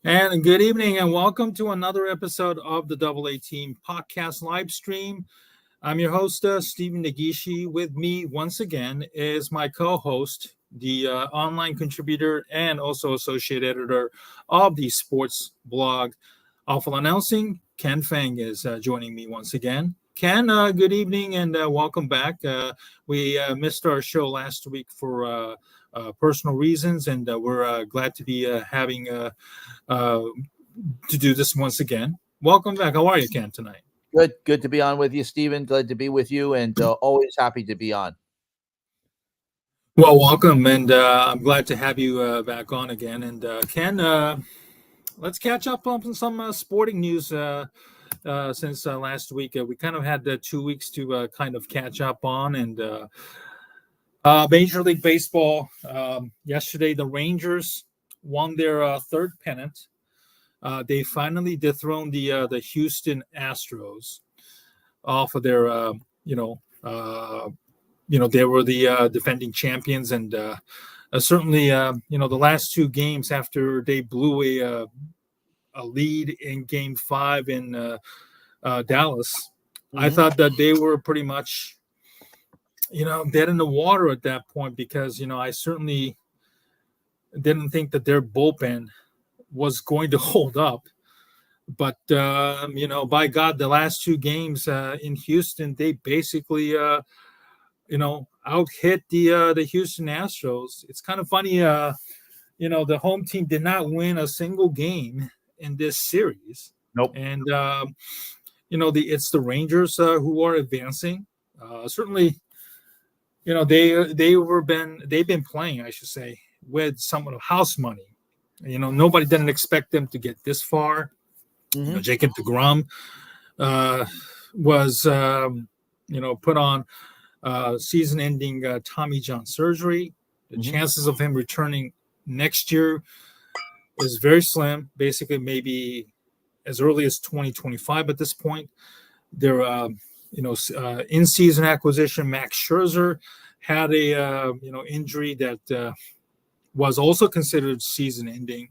And good evening, and welcome to another episode of the Double A Team podcast live stream. I'm your host, Stephen Nagishi. With me once again is my co-host, the online contributor and also associate editor of the sports blog Awful Announcing. Ken Fang is joining me once again. Ken, good evening and welcome back. We missed our show last week for personal reasons, and we're glad to be having uh, to do this once again. Welcome back. How are you, Ken, tonight? Good to be on with you, Stephen. Glad to be with you, and always happy to be on. Well, welcome, and I'm glad to have you back on again. And Ken, let's catch up on some sporting news since last week. We kind of had 2 weeks to kind of catch up on, and Major League Baseball. Yesterday, the Rangers won their third pennant. They finally dethroned the Houston Astros off of their they were the defending champions, and certainly the last two games after they blew a lead in Game 5 in Dallas, I thought that they were pretty much dead in the water at that point, because I certainly didn't think that their bullpen was going to hold up. But by God, the last two games in Houston, they basically out hit the Houston Astros. It's kind of funny, the home team did not win a single game in this series. Nope. And it's the Rangers who are advancing. Certainly, they've been playing, I should say, with somewhat of house money. Nobody didn't expect them to get this far. Jacob deGrom was put on season-ending Tommy John surgery. The chances of him returning next year is very slim. Basically, maybe as early as 2025 at this point. Their in-season acquisition, Max Scherzer, had a injury that was also considered season-ending.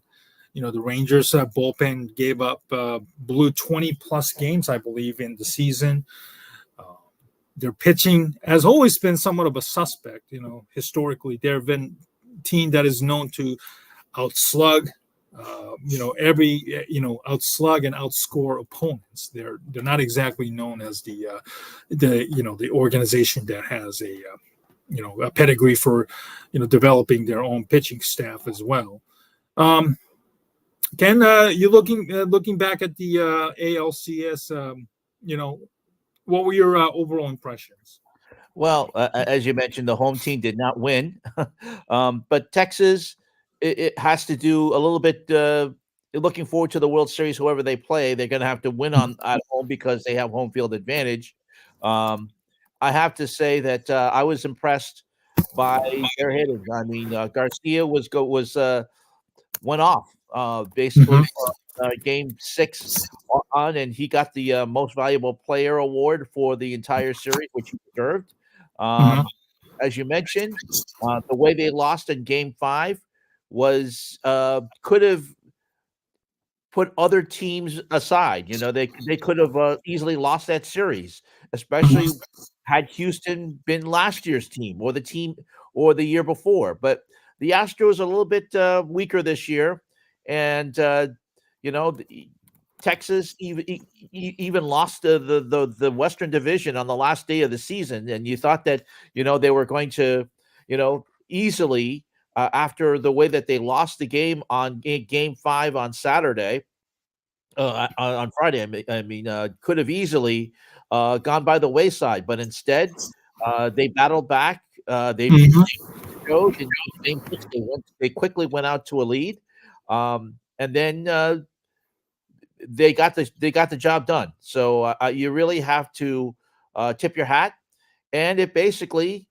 The Rangers bullpen gave up, blew 20-plus games, I believe, in the season. Their pitching has always been somewhat of a suspect. Historically, they've been a team that is known to outslug, outslug and outscore opponents. They're not exactly known as the organization that has a pedigree for developing their own pitching staff as well. Ken, you looking back at the ALCS, what were your overall impressions? Well, as you mentioned, the home team did not win, but Texas, it has to do a little bit. Looking forward to the World Series, whoever they play, they're going to have to win at home because they have home field advantage. I have to say that I was impressed by their hitting. I mean, Garcia went off basically Game 6 on, and he got the most valuable player award for the entire series, which he deserved. As you mentioned, the way they lost in Game 5 was could have put other teams aside. They could have easily lost that series, especially had Houston been last year's team or the year before. But the Astros are a little bit weaker this year, and Texas even lost the Western Division on the last day of the season, and you thought that they were going to easily after the way that they lost the game on Game 5 on Saturday, on Friday. I mean, could have easily gone by the wayside, but instead they battled back. They showed in Game 6 they quickly went out to a lead, and then they got the job done. So you really have to tip your hat, and it basically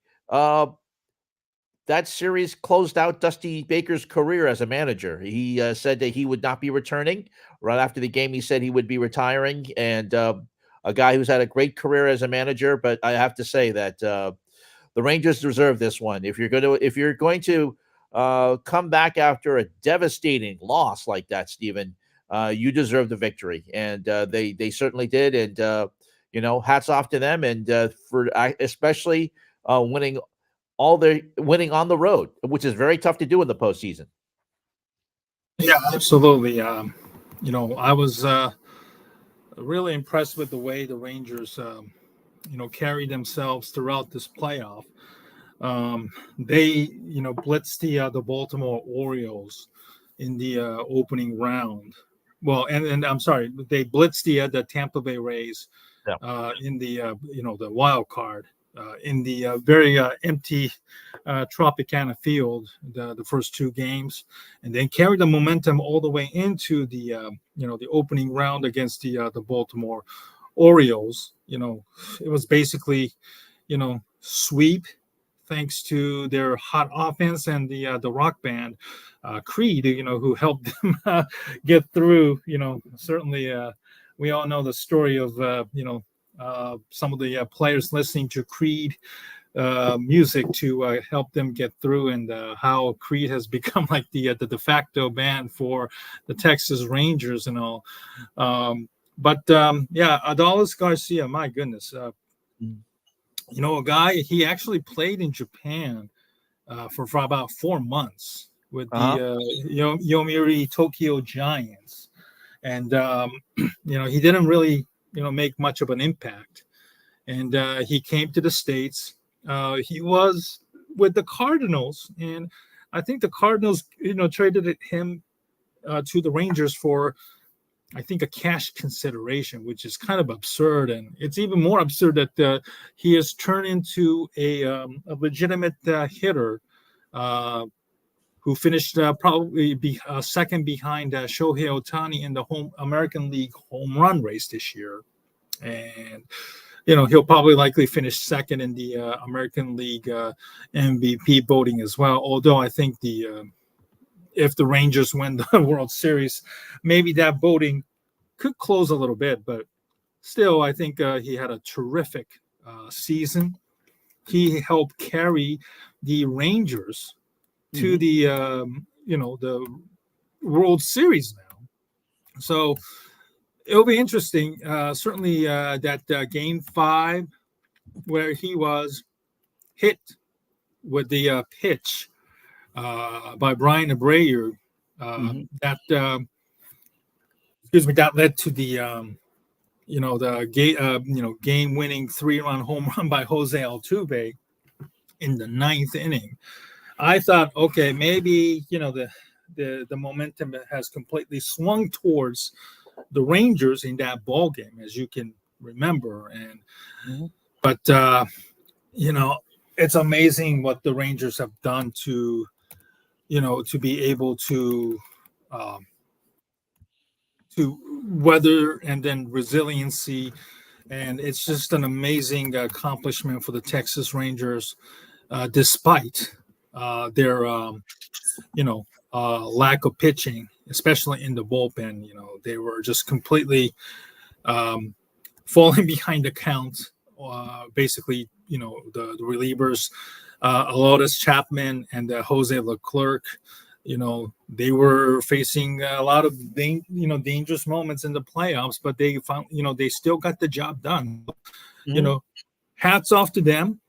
that series closed out Dusty Baker's career as a manager. He said that he would not be returning. Right after the game, he said he would be retiring, and a guy who's had a great career as a manager. But I have to say that the Rangers deserve this one. If you're going to come back after a devastating loss like that, Stephen, you deserve the victory, and they certainly did. And hats off to them, and for especially winning winning on the road, which is very tough to do in the postseason. Yeah, absolutely. I was really impressed with the way the Rangers, carried themselves throughout this playoff. They, blitzed the Baltimore Orioles in the opening round. Well, and I'm sorry, they blitzed the Tampa Bay Rays in the the wild card in the very empty Tropicana field the first two games, and then carried the momentum all the way into the the opening round against the Baltimore Orioles. It was basically sweep, thanks to their hot offense and the rock band Creed, who helped them get through. Certainly we all know the story of some of the players listening to Creed music to help them get through, and how Creed has become like the de facto band for the Texas Rangers and all. Adolis Garcia, my goodness. A guy, he actually played in Japan for about 4 months with the Yomiuri Tokyo Giants. And, he didn't really, make much of an impact. And he came to the States. He was with the Cardinals. And I think the Cardinals, traded him to the Rangers for, I think, a cash consideration, which is kind of absurd. And it's even more absurd that he has turned into a legitimate hitter who finished probably second behind Shohei Ohtani in the American League home run race this year. And, he'll probably likely finish second in the American League MVP voting as well. Although I think if the Rangers win the World Series, maybe that voting could close a little bit, but still, I think he had a terrific season. He helped carry the Rangers to the the World Series now. So it'll be interesting. Certainly that Game 5 where he was hit with the pitch by Brian Abreu, that led to the game-winning 3-run home run by Jose Altuve in the 9th inning. I thought, okay, maybe the momentum has completely swung towards the Rangers in that ball game, as you can remember. And but it's amazing what the Rangers have done to be able to weather, and then resiliency. And it's just an amazing accomplishment for the Texas Rangers, despite their lack of pitching, especially in the bullpen. They were just completely falling behind the count. Basically, the relievers, Alotis Chapman and Jose Leclerc, they were facing a lot of dangerous moments in the playoffs, but they found, they still got the job done. Hats off to them.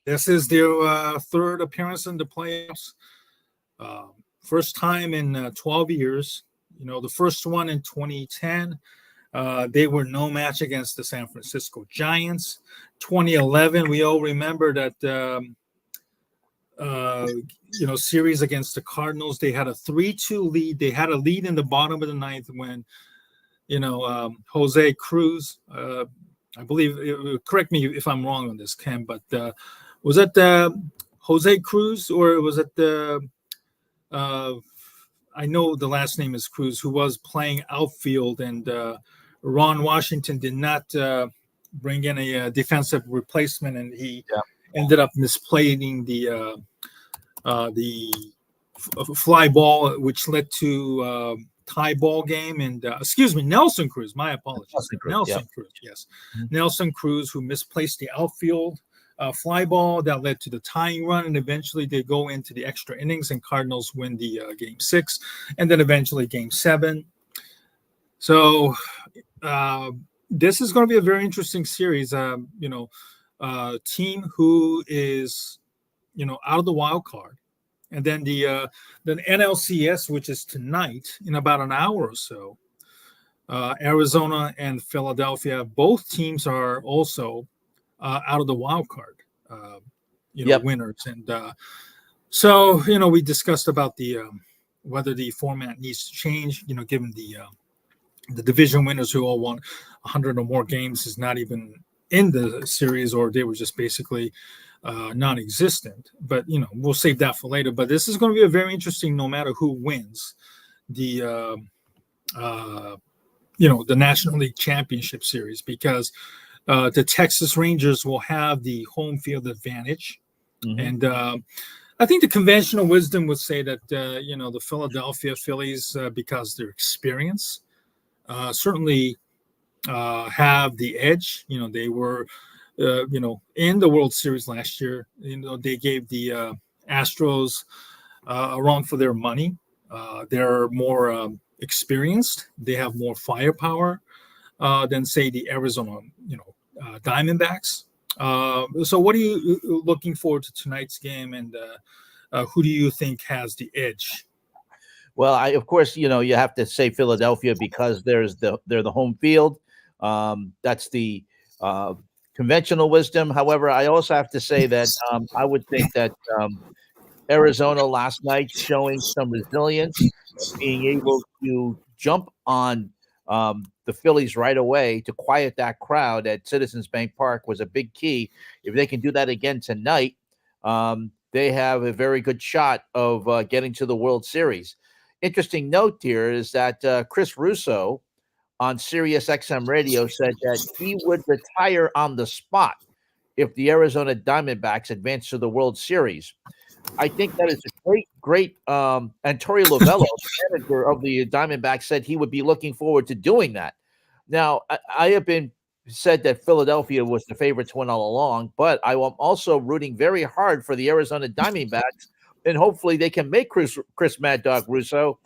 This is their third appearance in the playoffs. First time in 12 years. The first one in 2010. They were no match against the San Francisco Giants. 2011, we all remember that series against the Cardinals. They had a 3-2 lead. They had a lead in the bottom of the 9th when Jose Cruz, I believe, correct me if I'm wrong on this, Ken, but was it Jose Cruz, or was it I know the last name is Cruz, who was playing outfield, and Ron Washington did not bring in a defensive replacement, and he ended up misplaying the fly ball, which led to tie ball game. And Nelson Cruz, my apologies. Nelson Cruz, yes. Nelson Cruz, who misplaced the outfield fly ball that led to the tying run, and eventually they go into the extra innings, and Cardinals win the game 6, and then eventually game 7. So this is going to be a very interesting series. Team who is out of the wild card, and then the NLCS, which is tonight in about an hour or so. Arizona and Philadelphia, both teams are also out of the wild card, Yep. winners. And so we discussed about the whether the format needs to change. Given the division winners who all won 100 or more games is not even in the series, or they were just basically non-existent. But we'll save that for later. But this is going to be a very interesting, no matter who wins the the National League Championship Series, because the Texas Rangers will have the home field advantage. Mm-hmm. And I think the conventional wisdom would say that, the Philadelphia Phillies, because their experience, certainly have the edge. They were, in the World Series last year. They gave the Astros a run for their money. They're more experienced. They have more firepower than, say, the Arizona, Diamondbacks. So what are you looking forward to tonight's game, and who do you think has the edge? Well, of course, you have to say Philadelphia because they're the home field. That's the conventional wisdom. However, I also have to say that I would think that Arizona last night showing some resilience, being able to jump on the Phillies right away to quiet that crowd at Citizens Bank Park was a big key. If they can do that again tonight, they have a very good shot of getting to the World Series. Interesting note here is that Chris Russo on Sirius XM radio said that he would retire on the spot if the Arizona Diamondbacks advance to the World Series. I think that is a great, and Torey Lovullo, the manager of the Diamondbacks, said he would be looking forward to doing that. Now, I have been said that Philadelphia was the favorite to win all along, but I am also rooting very hard for the Arizona Diamondbacks, and hopefully they can make Chris Mad Dog Russo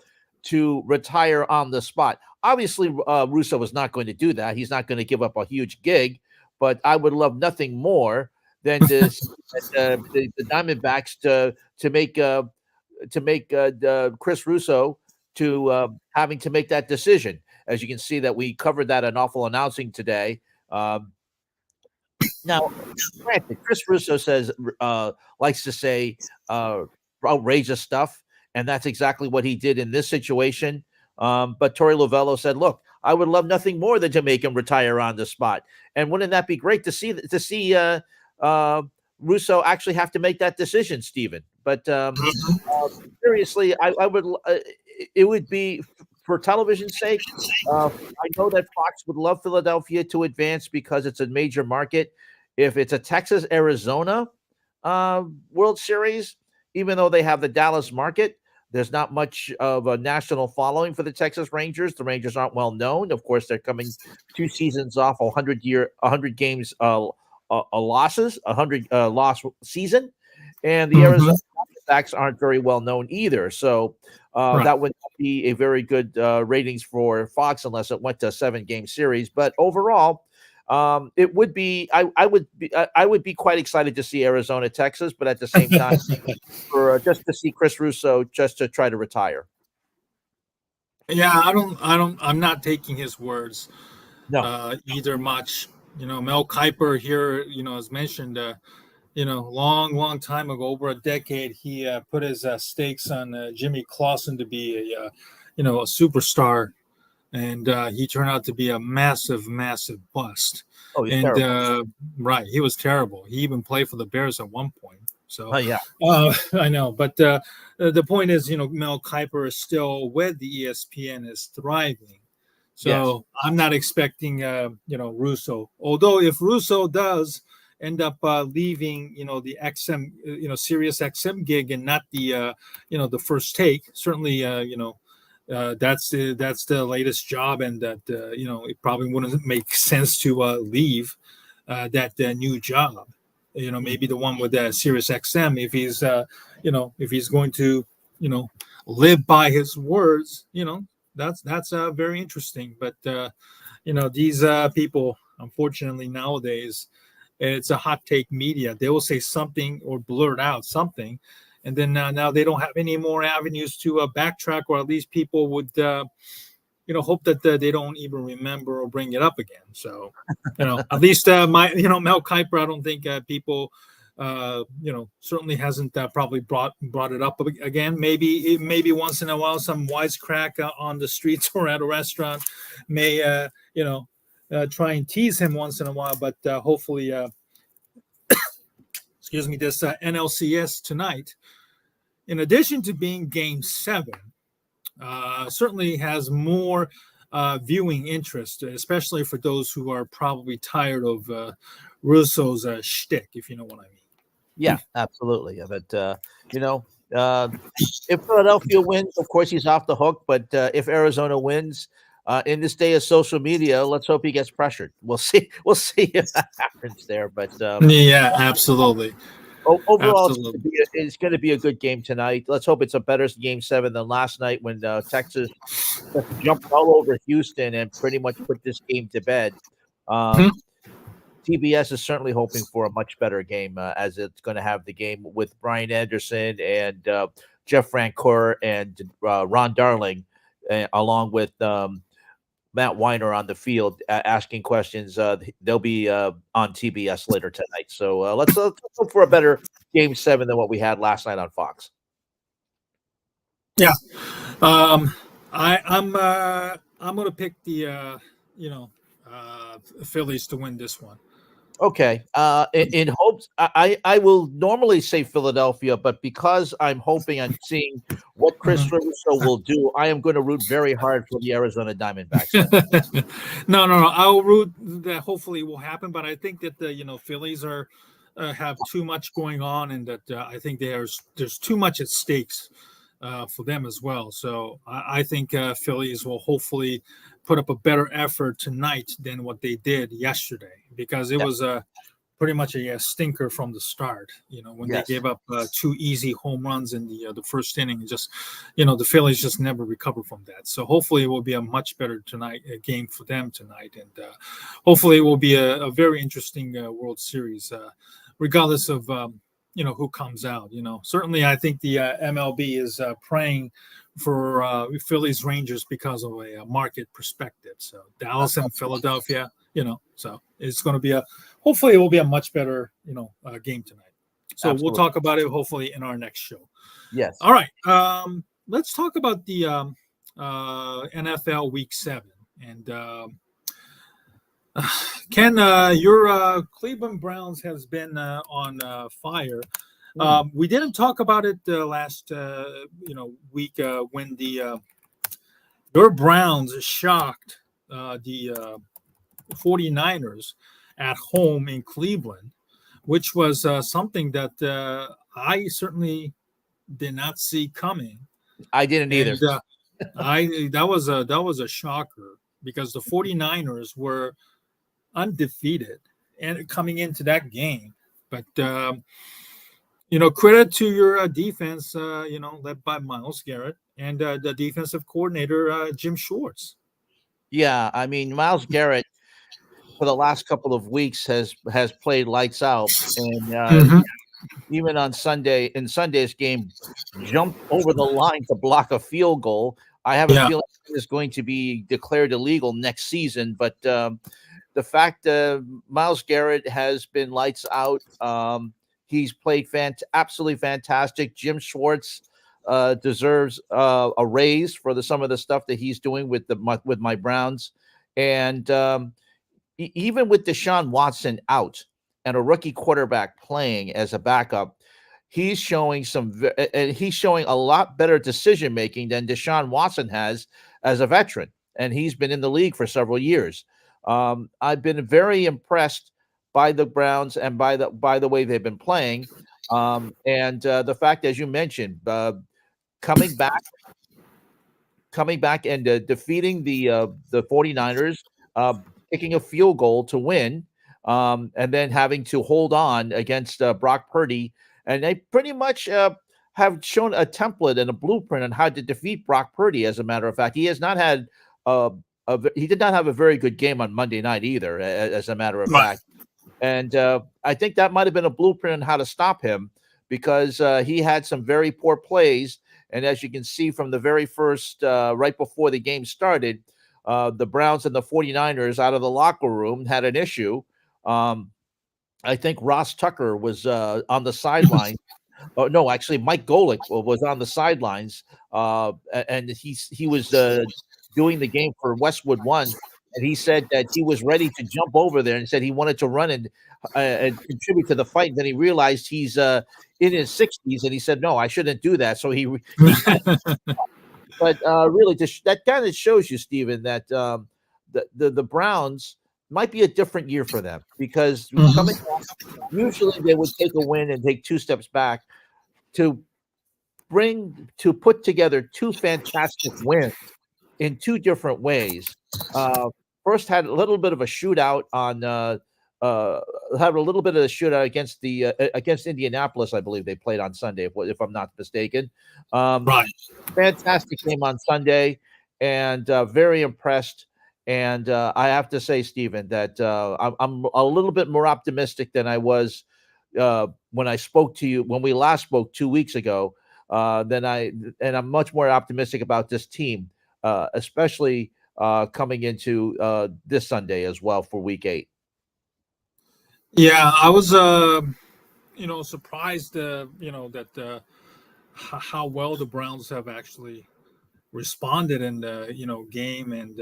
to retire on the spot. Obviously, Russo is not going to do that. He's not going to give up a huge gig, but I would love nothing more than the Diamondbacks to make Chris Russo to having to make that decision. As you can see, that we covered that in Awful Announcing today. Now, granted, Chris Russo likes to say outrageous stuff, and that's exactly what he did in this situation. But Torey Lovullo said, "Look, I would love nothing more than to make him retire on the spot." And wouldn't that be great to see Russo actually have to make that decision, Stephen? But seriously, I would. It would be for television's sake. I know that Fox would love Philadelphia to advance because it's a major market. If it's a Texas-Arizona World Series, even though they have the Dallas market, there's not much of a national following for the Texas Rangers. The Rangers aren't well known. Of course, they're coming 2 seasons off 100 games losses, 100 loss season, and the Arizona Diamondbacks aren't very well known either. So that would not be a very good ratings for Fox unless it went to a 7-game series. But overall, it would be. I would be quite excited to see Arizona, Texas, but at the same time, for just to see Chris Russo just to try to retire. Yeah, I'm not taking his words either much. Mel Kiper here, as mentioned, long time ago, over a decade, he put his stakes on Jimmy Clausen to be a superstar. And he turned out to be a massive, massive bust. Oh, he's terrible. Right, he was terrible. He even played for the Bears at one point. So, yeah, I know. But the point is, Mel Kiper is still with the ESPN, is thriving. So yes. I'm not expecting, Russo. Although if Russo does end up leaving, the XM, Sirius XM gig and not the, the First Take, certainly, that's the latest job, and that it probably wouldn't make sense to leave that new job. maybe the one with Sirius XM, if he's if he's going to live by his words, that's very interesting. But these people, unfortunately, nowadays, it's a hot take media. They will say something or blurt out something, and then now they don't have any more avenues to backtrack, or at least people would hope that they don't even remember or bring it up again. So at least Mel Kiper, I don't think people certainly hasn't probably brought it up again. Maybe once in a while some wisecrack on the streets or at a restaurant may try and tease him once in a while, but hopefully excuse me, this NLCS tonight, in addition to being game 7, certainly has more viewing interest, especially for those who are probably tired of Russo's shtick, if you know what I mean. Yeah, absolutely. But if Philadelphia wins, of course he's off the hook. But if Arizona wins, in this day of social media, let's hope he gets pressured. We'll see. We'll see if that happens there. But yeah, absolutely. Overall, Absolutely. it's going to be a good game tonight. Let's hope it's a better game 7 than last night when Texas jumped all over Houston and pretty much put this game to bed. TBS is certainly hoping for a much better game, as it's going to have the game with Brian Anderson and Jeff Francoeur and Ron Darling, along with Matt Weiner on the field asking questions. They'll be on TBS later tonight. So let's hope for a better game 7 than what we had last night on Fox. Yeah, I'm going to pick the Phillies to win this one. Okay. In hopes, I will normally say Philadelphia, but because I'm hoping I'm seeing what Chris Russo will do, I am going to root very hard for the Arizona Diamondbacks. No. I'll root that. Hopefully, it will happen. But I think that the Phillies are have too much going on, and that I think there's too much at stakes for them as well. So I think Phillies will hopefully put up a better effort tonight than what they did yesterday, because it was pretty much a stinker from the start. When they gave up 2 easy home runs in the first inning, just the Phillies just never recovered from that. So hopefully it will be a much better game for them tonight, and hopefully it will be a very interesting World Series, regardless of who comes out. Certainly I think the MLB is praying for Phillies Rangers because of a market perspective. So Dallas and Philadelphia, so it's going to be hopefully it will be a much better game tonight. So Absolutely. We'll talk about it hopefully in our next show. Yes. All right. Let's talk about the NFL Week 7. And Ken, your Cleveland Browns has been on fire. We didn't talk about it last week when your Browns shocked the 49ers at home in Cleveland, which was something that I certainly did not see coming. I didn't either. That was a shocker, because the 49ers were undefeated and coming into that game, but credit to your defense, led by Myles Garrett and the defensive coordinator, Jim Schwartz. Yeah, I mean, Myles Garrett for the last couple of weeks has played lights out, and even on Sunday's game, jumped over the line to block a field goal. I have a feeling it's going to be declared illegal next season, but the fact Myles Garrett has been lights out. He's played absolutely fantastic. Jim Schwartz deserves a raise for some of the stuff that he's doing with my Browns, and even with Deshaun Watson out and a rookie quarterback playing as a backup, he's showing a lot better decision making than Deshaun Watson has as a veteran, and he's been in the league for several years. I've been very impressed by the Browns and by the way they've been playing, and the fact, as you mentioned, coming back and defeating the 49ers, kicking a field goal to win. and then having to hold on against Brock Purdy. And they pretty much have shown a template and a blueprint on how to defeat Brock Purdy. As a matter of fact, he has not had he did not have a very good game on Monday night either, as a matter of Right. fact. And I think that might have been a blueprint on how to stop him, because he had some very poor plays. And as you can see from the very first, right before the game started, the Browns and the 49ers out of the locker room had an issue. I think Ross Tucker was on the sideline. Oh, no, actually, Mike Golick was on the sidelines, and he was doing the game for Westwood One, and he said that he was ready to jump over there, and said he wanted to run and contribute to the fight. And then he realized he's in his 60s, and he said, "No, I shouldn't do that." So he but really, that kind of shows you, Stephen, that the Browns might be a different year for them, because coming off, usually they would take a win and take two steps back. To put together two fantastic wins in two different ways. First had a little bit of a shootout had a little bit of a shootout against Indianapolis. I believe they played on Sunday, if I'm not mistaken. Right. Fantastic game on Sunday, and very impressed. And I have to say, Stephen, that I'm a little bit more optimistic than I was when I spoke to you, when we last spoke 2 weeks ago. And I'm much more optimistic about this team, especially coming into this Sunday as well for Week 8. Yeah, I was surprised that how well the Browns have actually responded in the game. And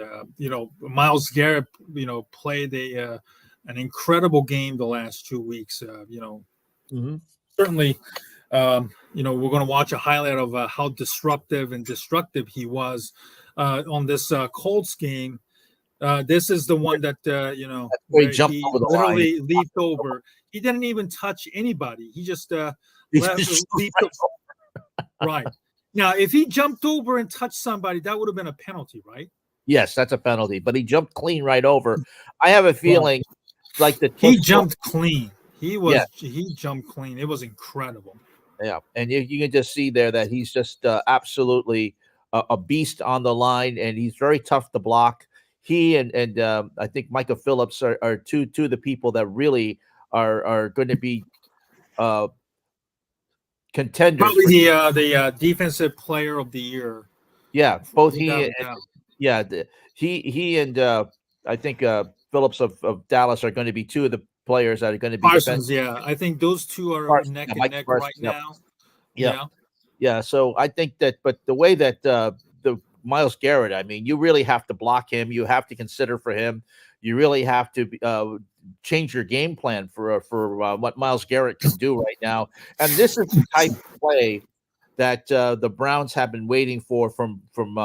Myles Garrett played an incredible game the last 2 weeks. Certainly, we're going to watch a highlight of how disruptive and destructive he was on this Colts game. This is the one that Where he where jumped he over the line. literally leaped over. He didn't even touch anybody. He just leaped right. Now, if he jumped over and touched somebody, that would have been a penalty, right? Yes, that's a penalty, but he jumped clean right over. I have a feeling like he jumped clean. Yeah. He jumped clean. It was incredible. Yeah, and you can just see there that he's just absolutely a beast on the line, and he's very tough to block. He and I think Micah Phillips are two of the people that really are going to be contenders. Probably the defensive player of the year. Yeah, both Without he a doubt. yeah he and I think Phillips of Dallas are going to be two of the players that are going to be Parsons. defensive. Yeah, I think those two are Parsons, neck yeah, and Mike neck Parsons, right yep. now. Yeah. Yeah, so I think that, but the way that the Myles Garrett, I mean, you really have to block him. You have to consider for him. You really have to change your game plan for what Myles Garrett can do right now. And this is the type of play that the Browns have been waiting for from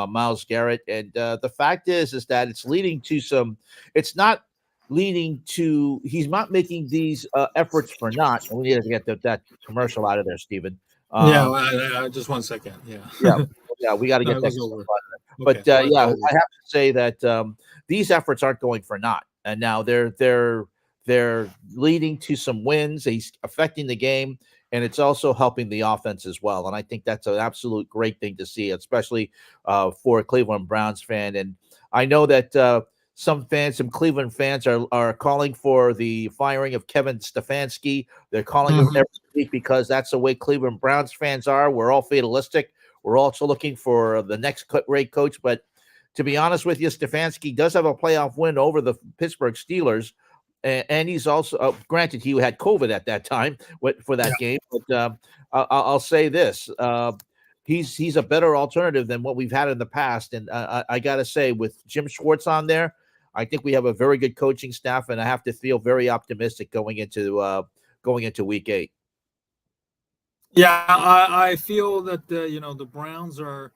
Myles Garrett. And the fact is that it's leading to some. It's not leading to. He's not making these efforts for naught. And we need to get that commercial out of there, Stephen. Just 1 second. Yeah, we got to get that over. But Okay, I have to say that these efforts aren't going for naught, and now they're leading to some wins. He's affecting the game, and it's also helping the offense as well. And I think that's an absolute great thing to see, especially for a Cleveland Browns fan. And I know that some Cleveland fans are calling for the firing of Kevin Stefanski. They're calling him every week because that's the way Cleveland Browns fans are. We're all fatalistic. We're also looking for the next great coach. But to be honest with you, Stefanski does have a playoff win over the Pittsburgh Steelers. And he's also, granted, he had COVID at that time for that game. But I'll say this. He's a better alternative than what we've had in the past. And I got to say, with Jim Schwartz on there, I think we have a very good coaching staff, and I have to feel very optimistic going into Week 8. Yeah, I feel that the Browns are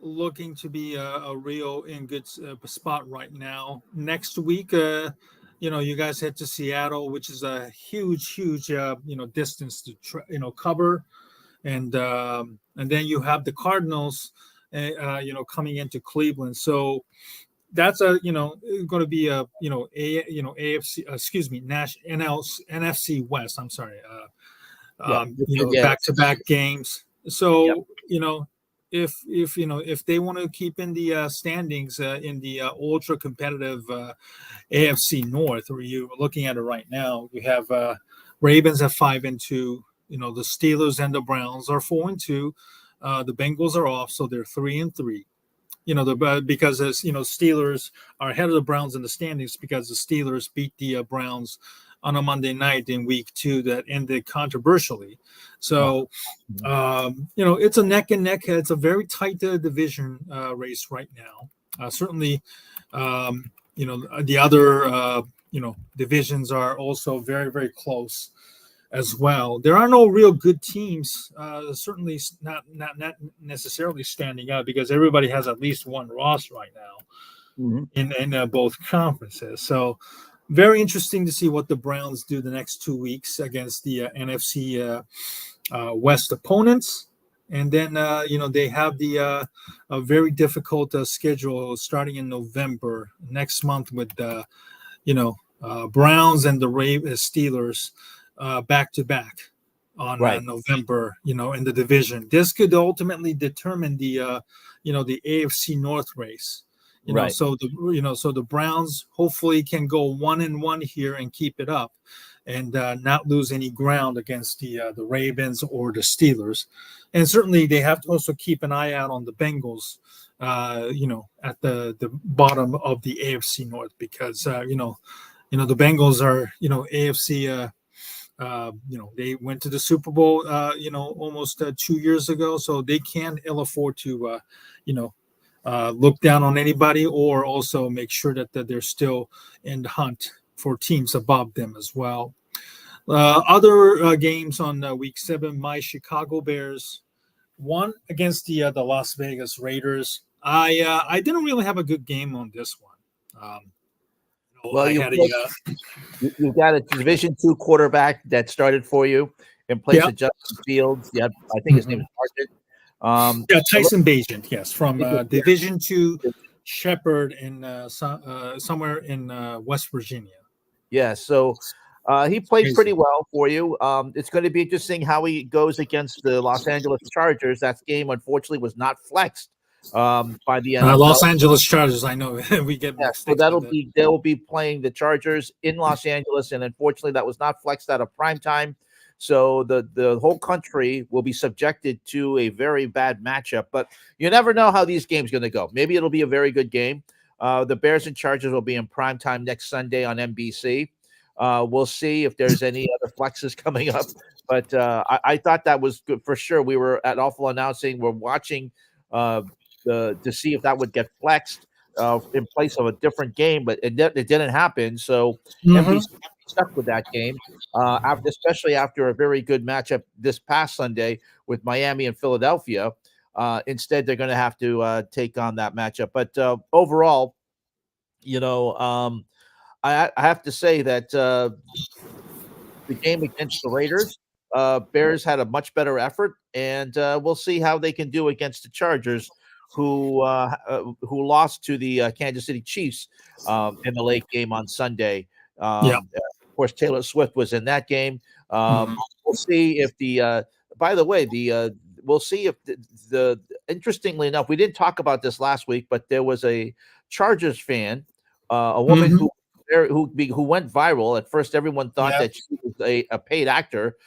looking to be a real in good spot right now. Next week, you guys head to Seattle, which is a huge distance to cover, and then you have the Cardinals, coming into Cleveland. So that's going to be a AFC, excuse me, NFC West. I'm sorry. Yeah. Yeah. Back to back games. Yep. So if they want to keep in the standings in the ultra competitive AFC North, where you're looking at it right now, you have Ravens at 5-2. The Steelers and the Browns are 4-2. The Bengals are off, so they're 3-3. Because as Steelers are ahead of the Browns in the standings because the Steelers beat the Browns on a Monday night in week 2 that ended controversially. So, it's a neck and neck. It's a very tight division race right now. Certainly, the other divisions are also very, very close as well. There are no real good teams, certainly not necessarily standing out because everybody has at least one loss right now in both conferences. So very interesting to see what the Browns do the next 2 weeks against the NFC West opponents. And then, they have the a very difficult schedule starting in November next month with, Browns and the Steelers back to back on November, in the division. This could ultimately determine the AFC North race. So the Browns hopefully can go 1-1 here and keep it up, and not lose any ground against the Ravens or the Steelers. And certainly they have to also keep an eye out on the Bengals, at the bottom of the AFC North because the Bengals are AFC. They went to the Super Bowl, almost 2 years ago, so they can't ill afford to, look down on anybody, or also make sure that they're still in the hunt for teams above them as well. Other games on week 7, my Chicago Bears won against the Las Vegas Raiders. I didn't really have a good game on this one. Well, you got a Division II quarterback that started for you in place of Justin Fields. Yeah, I think his name is Martin. Tyson Bagent, yes, from Division II Shepherd in somewhere in West Virginia. Yeah, so he played pretty well for you. It's going to be interesting how he goes against the Los Angeles Chargers. That game, unfortunately, was not flexed by the NFL. Los Angeles Chargers. I know we get so they'll be playing the Chargers in Los Angeles, and unfortunately, that was not flexed out of prime time. So the whole country will be subjected to a very bad matchup. But you never know how these games are going to go. Maybe it'll be a very good game. The Bears and Chargers will be in prime time next Sunday on NBC. We'll see if there's any other flexes coming up. But I thought that was good for sure. We were at Awful Announcing. We're watching to see if that would get flexed in place of a different game, but it didn't happen. So NBC stuck with that game, especially after a very good matchup this past Sunday with Miami and Philadelphia. Instead, they're going to have to take on that matchup. But overall, I have to say that the game against the Raiders, Bears had a much better effort, and we'll see how they can do against the Chargers, who lost to the Kansas City Chiefs in the late game on Sunday. Of course, Taylor Swift was in that game. We'll see if by the way, we'll see if the interestingly enough, we didn't talk about this last week, but there was a Chargers fan, a woman who went viral. At first, everyone thought that she was a paid actor.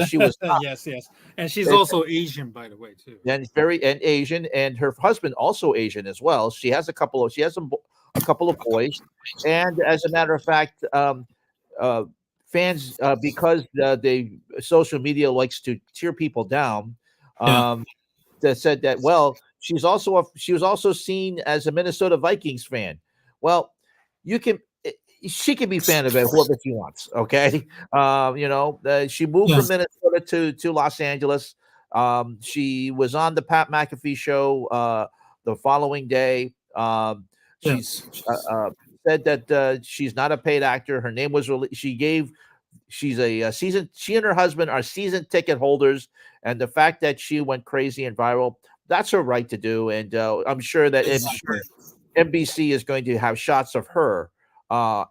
She was not. Yes, and she's also Asian, by the way, too. And Asian, and her husband also Asian as well. She has a couple of boys, and as a matter of fact, fans because the social media likes to tear people down. That said that she was also seen as a Minnesota Vikings fan. Well, she can be fan of it whoever she wants. Okay. She moved from Minnesota to Los Angeles. She was on the Pat McAfee show the following day. She's said that she's not a paid actor. Her name was she's a season. She and her husband are season ticket holders. And the fact that she went crazy and viral, that's her right to do. And I'm sure that NBC is going to have shots of her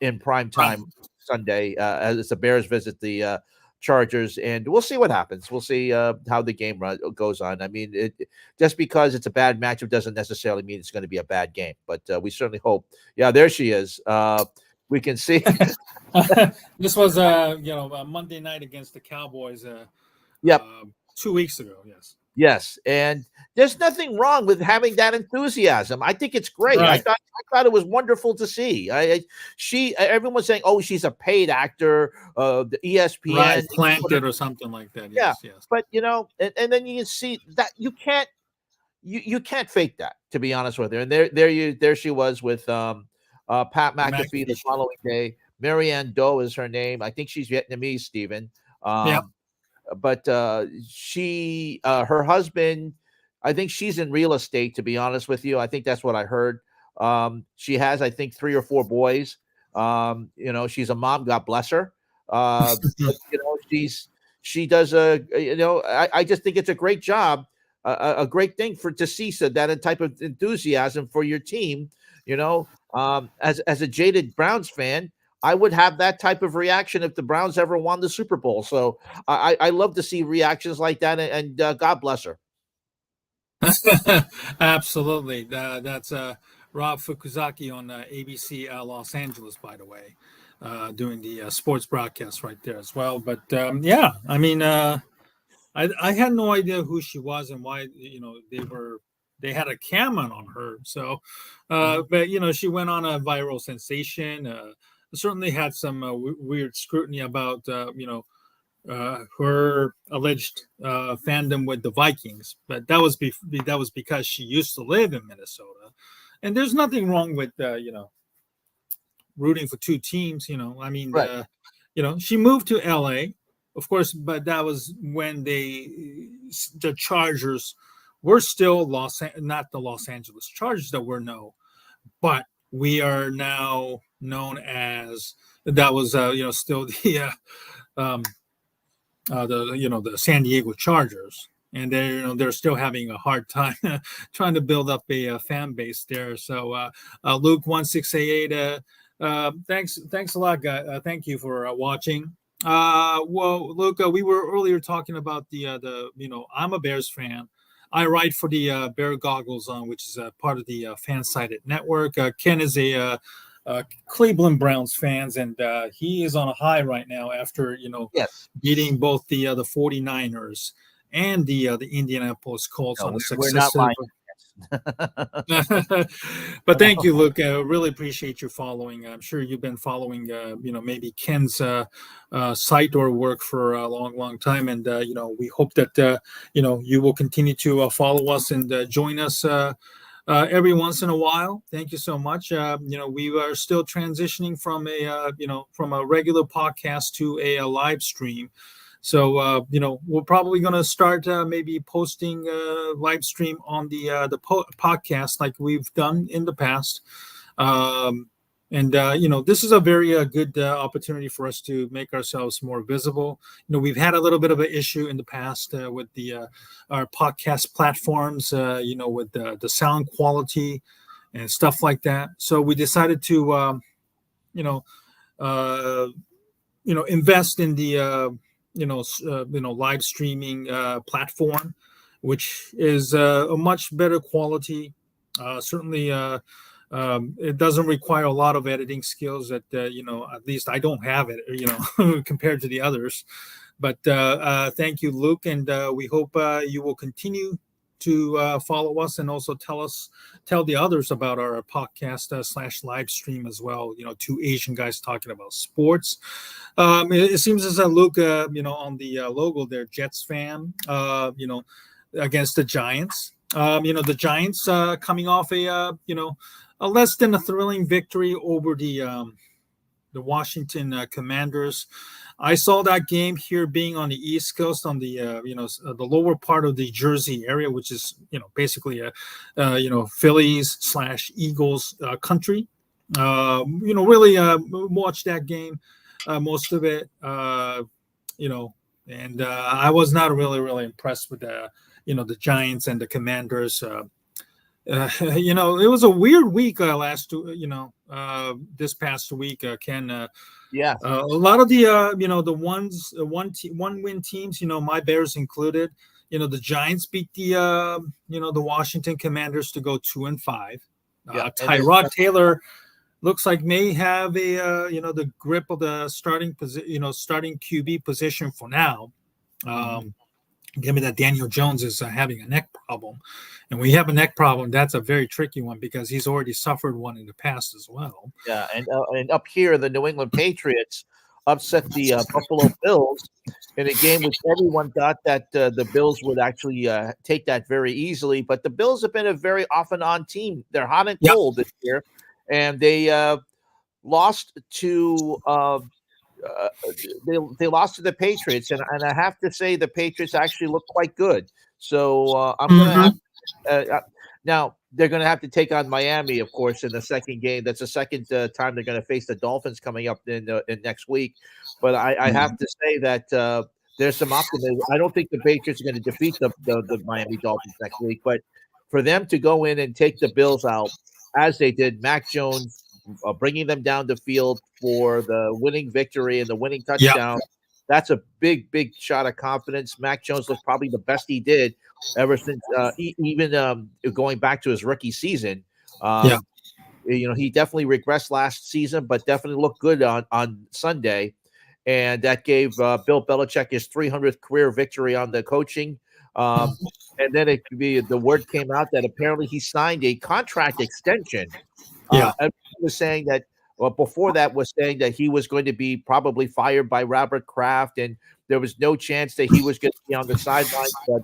in prime time Sunday as the Bears visit the Chargers, and we'll see what happens. We'll see how the game goes on. I mean, just because it's a bad matchup doesn't necessarily mean it's going to be a bad game, but we certainly hope. Yeah, there she is. We can see. This was a Monday night against the Cowboys. Yep. 2 weeks ago. Yes. Yes, and there's nothing wrong with having that enthusiasm. I think it's great. Right. I thought it was wonderful to see. Everyone's saying, "Oh, she's a paid actor." The ESPN right, planted or something like that. Yes, yeah, yes. but and then you can see that you can't fake that. To be honest with her, and there she was with Pat McAfee the following day. Marianne Doe is her name. I think she's Vietnamese, Stephen. Yeah. But her husband, I think she's in real estate, to be honest with you. I think that's what I heard. She has, I think, 3 or 4 boys. She's a mom, God bless her. But, she does I just think it's a great job, a great thing to see that type of enthusiasm for your team. As a jaded Browns fan, I would have that type of reaction if the Browns ever won the Super Bowl. So I love to see reactions like that, and God bless her. Absolutely. That's Rob Fukuzaki on ABC Los Angeles, by the way, doing the sports broadcast right there as well. But yeah, I mean, I had no idea who she was and why they had a camera on her. So, but she went on a viral sensation. Certainly had some weird scrutiny about her alleged fandom with the Vikings, but that was because she used to live in Minnesota, and there's nothing wrong with rooting for 2 teams. I mean, right. She moved to LA, of course, but that was when the Chargers were still not the Los Angeles Chargers that we're known, but we are now known as that was still the the San Diego Chargers, and they're still having a hard time trying to build up a fan base there. So Luke 1688, thanks a lot, guy. Thank you for watching. Well, Luke, we were earlier talking about the I'm a Bears fan. I write for the Bear Goggles on, which is part of the Fansided Network. Ken is a Cleveland Browns fans, and he is on a high right now after yes. beating both the 49ers and the Indianapolis Colts on a successive. But thank you, Luke. I really appreciate you following. I'm sure you've been following, maybe Ken's site or work for a long time, and we hope that you will continue to follow us and join us every once in a while. Thank you so much. We are still transitioning from a regular podcast to a live stream. So, we're probably going to start maybe posting live stream on the podcast like we've done in the past. This is a very good opportunity for us to make ourselves more visible. We've had a little bit of an issue in the past with our podcast platforms, with the sound quality and stuff like that. So we decided to, invest in the live streaming platform, which is a much better quality. Certainly, it doesn't require a lot of editing skills that at least I don't have it, compared to the others. But thank you, Luke, and we hope you will continue to follow us and also tell the others about our podcast / live stream as well. 2 Asian guys talking about sports. It seems as though Luke, on the logo there, Jets fan, against the Giants. The Giants coming off a less than a thrilling victory over the Washington Commanders. I saw that game here, being on the East Coast, on the the lower part of the Jersey area, which is basically a Phillies / Eagles country. Really watched that game, most of it. And I was not really impressed with the Giants and the Commanders. It was a weird week this past week, Ken. Yeah, A lot of the the one win teams, my Bears included. The Giants beat the Washington Commanders to go 2-5. yeah, and then Tyrod Taylor looks like may have the grip of the starting starting QB position for now. mhm. Given that Daniel Jones is having a neck problem, and we have a neck problem, that's a very tricky one because he's already suffered one in the past as well. Yeah, and up here, the New England Patriots upset the Buffalo Bills in a game which everyone thought that the Bills would actually take that very easily. But the Bills have been a very off and on team. They're hot and Yeah. cold this year, and they lost to uh, they lost to the Patriots, and I have to say the Patriots actually look quite good. So I'm gonna have Mm-hmm. now they're going to have to take on Miami, of course, in the second game. That's the second time they're going to face the Dolphins coming up in next week. But I have to say that there's some optimism. I don't think the Patriots are going to defeat the Miami Dolphins next week, but for them to go in and take the Bills out as they did, Mac Jones bringing them down the field for the winning victory and the winning Yeah. touchdown. That's a big, big shot of confidence. Mac Jones looked probably the best he did ever since, even going back to his rookie season. Yeah. He definitely regressed last season, but definitely looked good on Sunday. And that gave Bill Belichick his 300th career victory on the coaching. And then the word came out that apparently he signed a contract extension. Yeah. Everyone was saying that, well, before that was saying that he was going to be probably fired by Robert Kraft, and there was no chance that he was going to be on the sidelines. But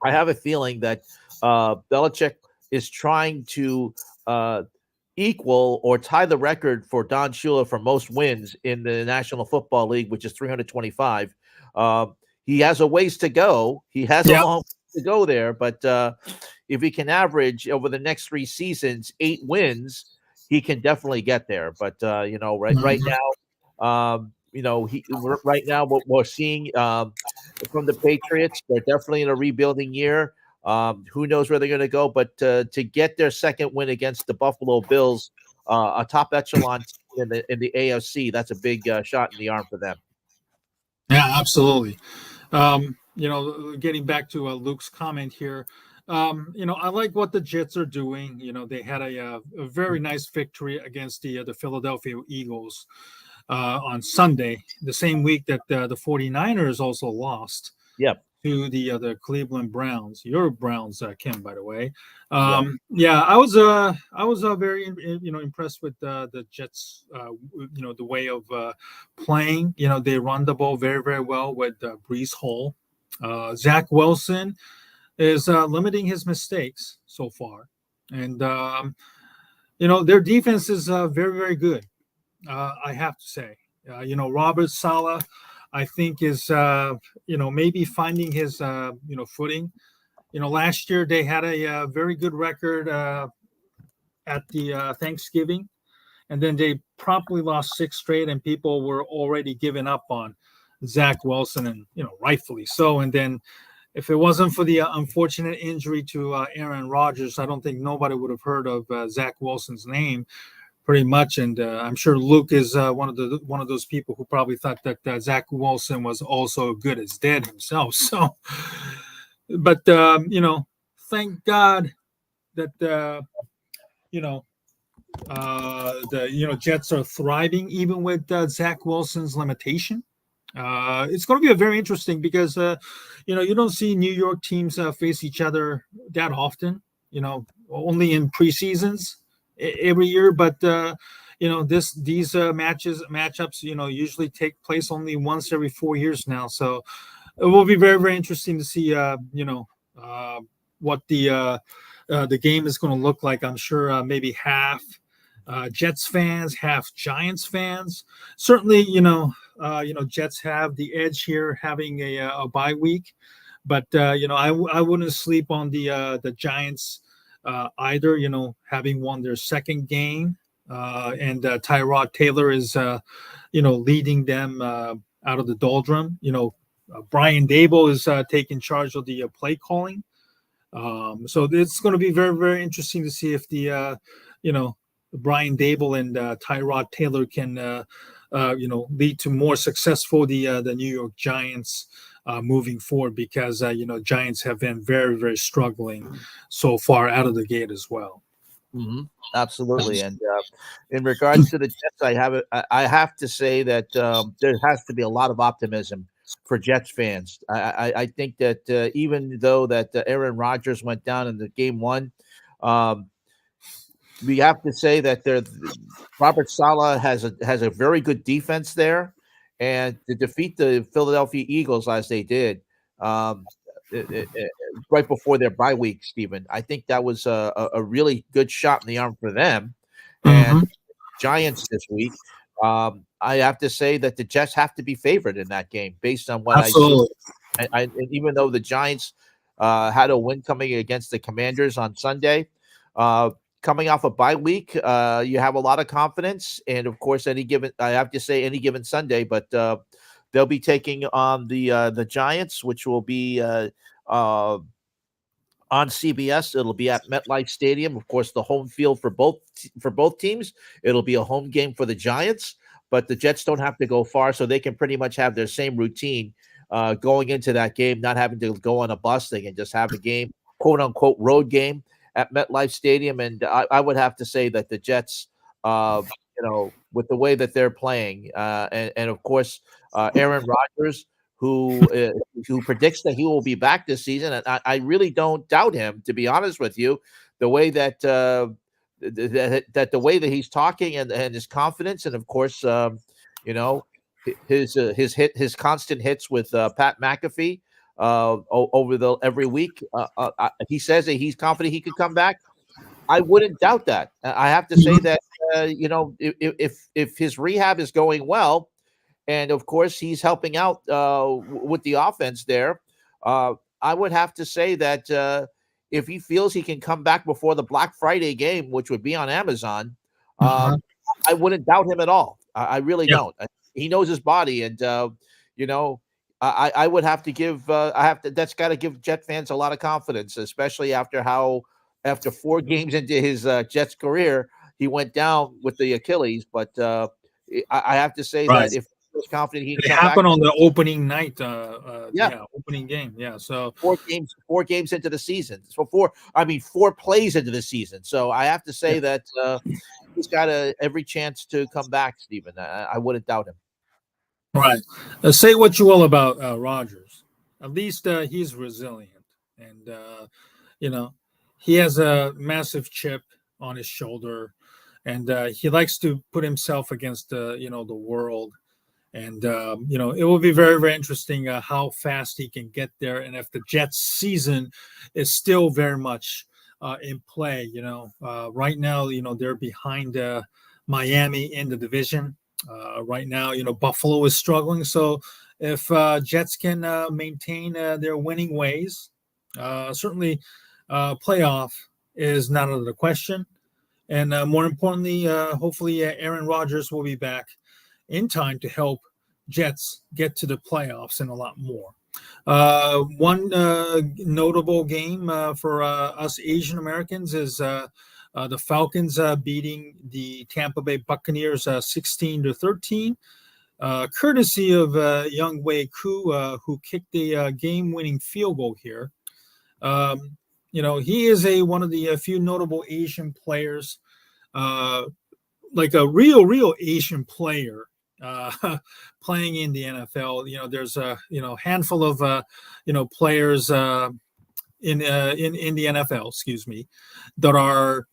I have a feeling that Belichick is trying to equal or tie the record for Don Shula for most wins in the National Football League, which is 325. He has a ways to go. He has a Yeah. long way to go there, but if he can average over the next 3 seasons 8 wins, he can definitely get there. But right Mhm. now, right now what we're seeing from the Patriots, they're definitely in a rebuilding year. Who knows where they're going to go? But to get their second win against the Buffalo Bills, a top echelon team in the AFC, that's a big shot in the arm for them. Yeah, absolutely. Getting back to Luke's comment here, I like what the Jets are doing. They had a very nice victory against the Philadelphia Eagles on Sunday, the same week that the 49ers also lost Yep, to the Cleveland Browns. Your Browns, Kim, by the way. yep. Yeah, I was very impressed with the Jets. The way of playing. They run the ball very very well with Brees Hall. Zach Wilson is limiting his mistakes so far, and their defense is very very good. I have to say, Robert Sala, I think is maybe finding his footing. Last year they had a very good record at the Thanksgiving, and then they promptly lost 6 straight, and people were already giving up on Zach Wilson, and rightfully so. And then if it wasn't for the unfortunate injury to Aaron Rodgers, I don't think nobody would have heard of Zach Wilson's name pretty much. And I'm sure Luke is one of those people who probably thought that Zach Wilson was also good as dead himself. So, but thank God that you know the Jets are thriving even with Zach Wilson's limitation. It's going to be a very interesting because you don't see New York teams face each other that often. Only in preseasons every year. But these matchups usually take place only once every 4 years now. So it will be very very interesting to see uh, what the game is going to look like. I'm sure maybe half Jets fans, half Giants fans. Certainly, Jets have the edge here, having a bye week. But I wouldn't sleep on the Giants either. Having won their second game, and Tyrod Taylor is leading them out of the doldrum. Brian Dable is taking charge of the play calling. So it's going to be very, very interesting to see if the Brian Dable and Tyrod Taylor can lead to more successful the New York Giants moving forward, because Giants have been very, very struggling so far out of the gate as well. Mm-hmm. Absolutely. And in regards to the Jets, I have to say that there has to be a lot of optimism for Jets fans. I think that even though that Aaron Rodgers went down in the game one, um, we have to say that Robert Saleh has a very good defense there, and to defeat the Philadelphia Eagles as they did, um, right before their bye week, Stephen, I think that was a really good shot in the arm for them. And Mm-hmm. Giants this week, I have to say that the Jets have to be favored in that game based on what I see. Absolutely. And even though the Giants had a win coming against the Commanders on Sunday, uh, coming off a bye week, you have a lot of confidence. And of course, I have to say any given Sunday, but they'll be taking on the Giants, which will be on CBS. It'll be at MetLife Stadium. Of course, the home field for both teams. It'll be a home game for the Giants, but the Jets don't have to go far, so they can pretty much have their same routine going into that game, not having to go on a bus. They can just have a game, quote unquote, road game at MetLife Stadium. And I would have to say that the Jets, with the way that they're playing, and of course, Aaron Rodgers, who predicts that he will be back this season, and I really don't doubt him, to be honest with you. The way that that the way that he's talking and his confidence, and of course, his constant hits with Pat McAfee over every week. He says that he's confident he could come back. I wouldn't doubt that. I have to say that if his rehab is going well, and of course he's helping out with the offense there, I would have to say that if he feels he can come back before the Black Friday game, which would be on Amazon, Uh-huh. I wouldn't doubt him at all. I really Yeah. don't. He knows his body, and I would have to give. That's got to give Jet fans a lot of confidence, especially after 4 games into his Jets career, he went down with the Achilles. But I have to say Right. that if he was confident he It can come back, happened on the opening night. yeah, Opening game. Yeah. So 4 games into the season. So 4 plays into the season. So I have to say that he's got every chance to come back, Stephen. I wouldn't doubt him. right. Say what you will about Rogers. At least he's resilient, and he has a massive chip on his shoulder, and he likes to put himself against the world. And it will be very, very interesting how fast he can get there, and if the Jets' season is still very much in play. Right now, they're behind Miami in the division. Right now, Buffalo is struggling. So if Jets can maintain their winning ways, certainly playoff is not out of the question. And more importantly, hopefully Aaron Rodgers will be back in time to help Jets get to the playoffs and a lot more. One notable game for us Asian Americans is the Falcons beating the Tampa Bay Buccaneers 16-13, courtesy of Young Wei Koo, who kicked a game-winning field goal here. He is one of the few notable Asian players, like a real Asian player playing in the NFL. There's a handful of players in the NFL, excuse me, that are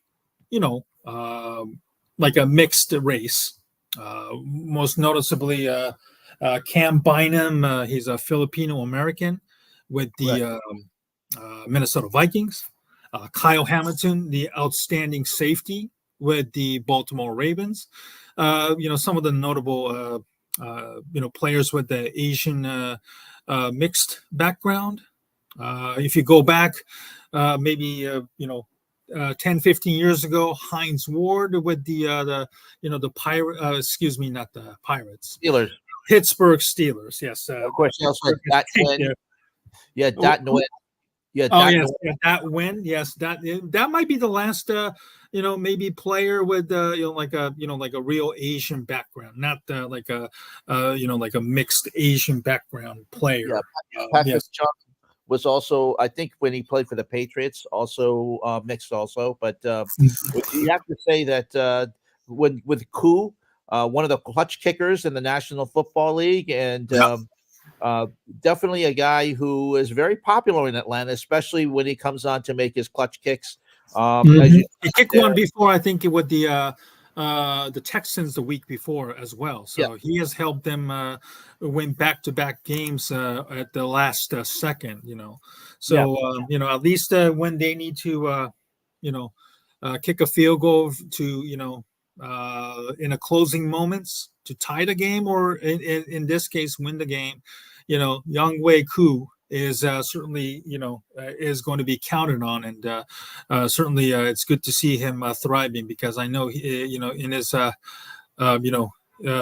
like a mixed race. Most noticeably, Cam Bynum. He's a Filipino American with the Minnesota Vikings. Kyle Hamilton, the outstanding safety with the Baltimore Ravens. Some of the notable players with the Asian mixed background. If you go back maybe 10, 15 years ago, Heinz Ward with the not the Pirates, Steelers, Pittsburgh Steelers. Yes, of course. You also had that Nguyen. Yeah, Oh that yes, yeah, that win. Yes, that might be the last. Maybe player with like a real Asian background, not like a like a mixed Asian background yeah, player. Patrick Yes. Chung was also, I think, when he played for the Patriots, also mixed also. But you have to say that with Koo, one of the clutch kickers in the National Football League, and Yeah. uh, definitely a guy who is very popular in Atlanta, especially when he comes on to make his clutch kicks. As Mhm. you He kicked there, one before, I think, with the Texans the week before as well. yeah, So he has helped them win back-to-back games at the last second. yeah, So at least when they need to you know kick a field goal to in a closing moments to tie the game, or in this case win the game. Young Wei Koo is certainly is going to be counted on, and certainly it's good to see him thriving, because I know he, in his uh, you know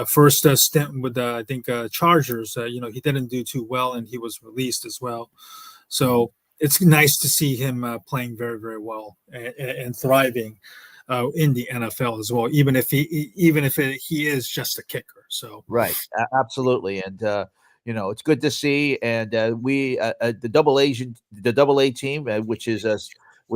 first stint with I think Chargers, he didn't do too well, and he was released as well. So it's nice to see him playing very, very well, and thriving in the NFL as well, he is just a kicker. So right, absolutely, and it's good to see. And we the double A team, which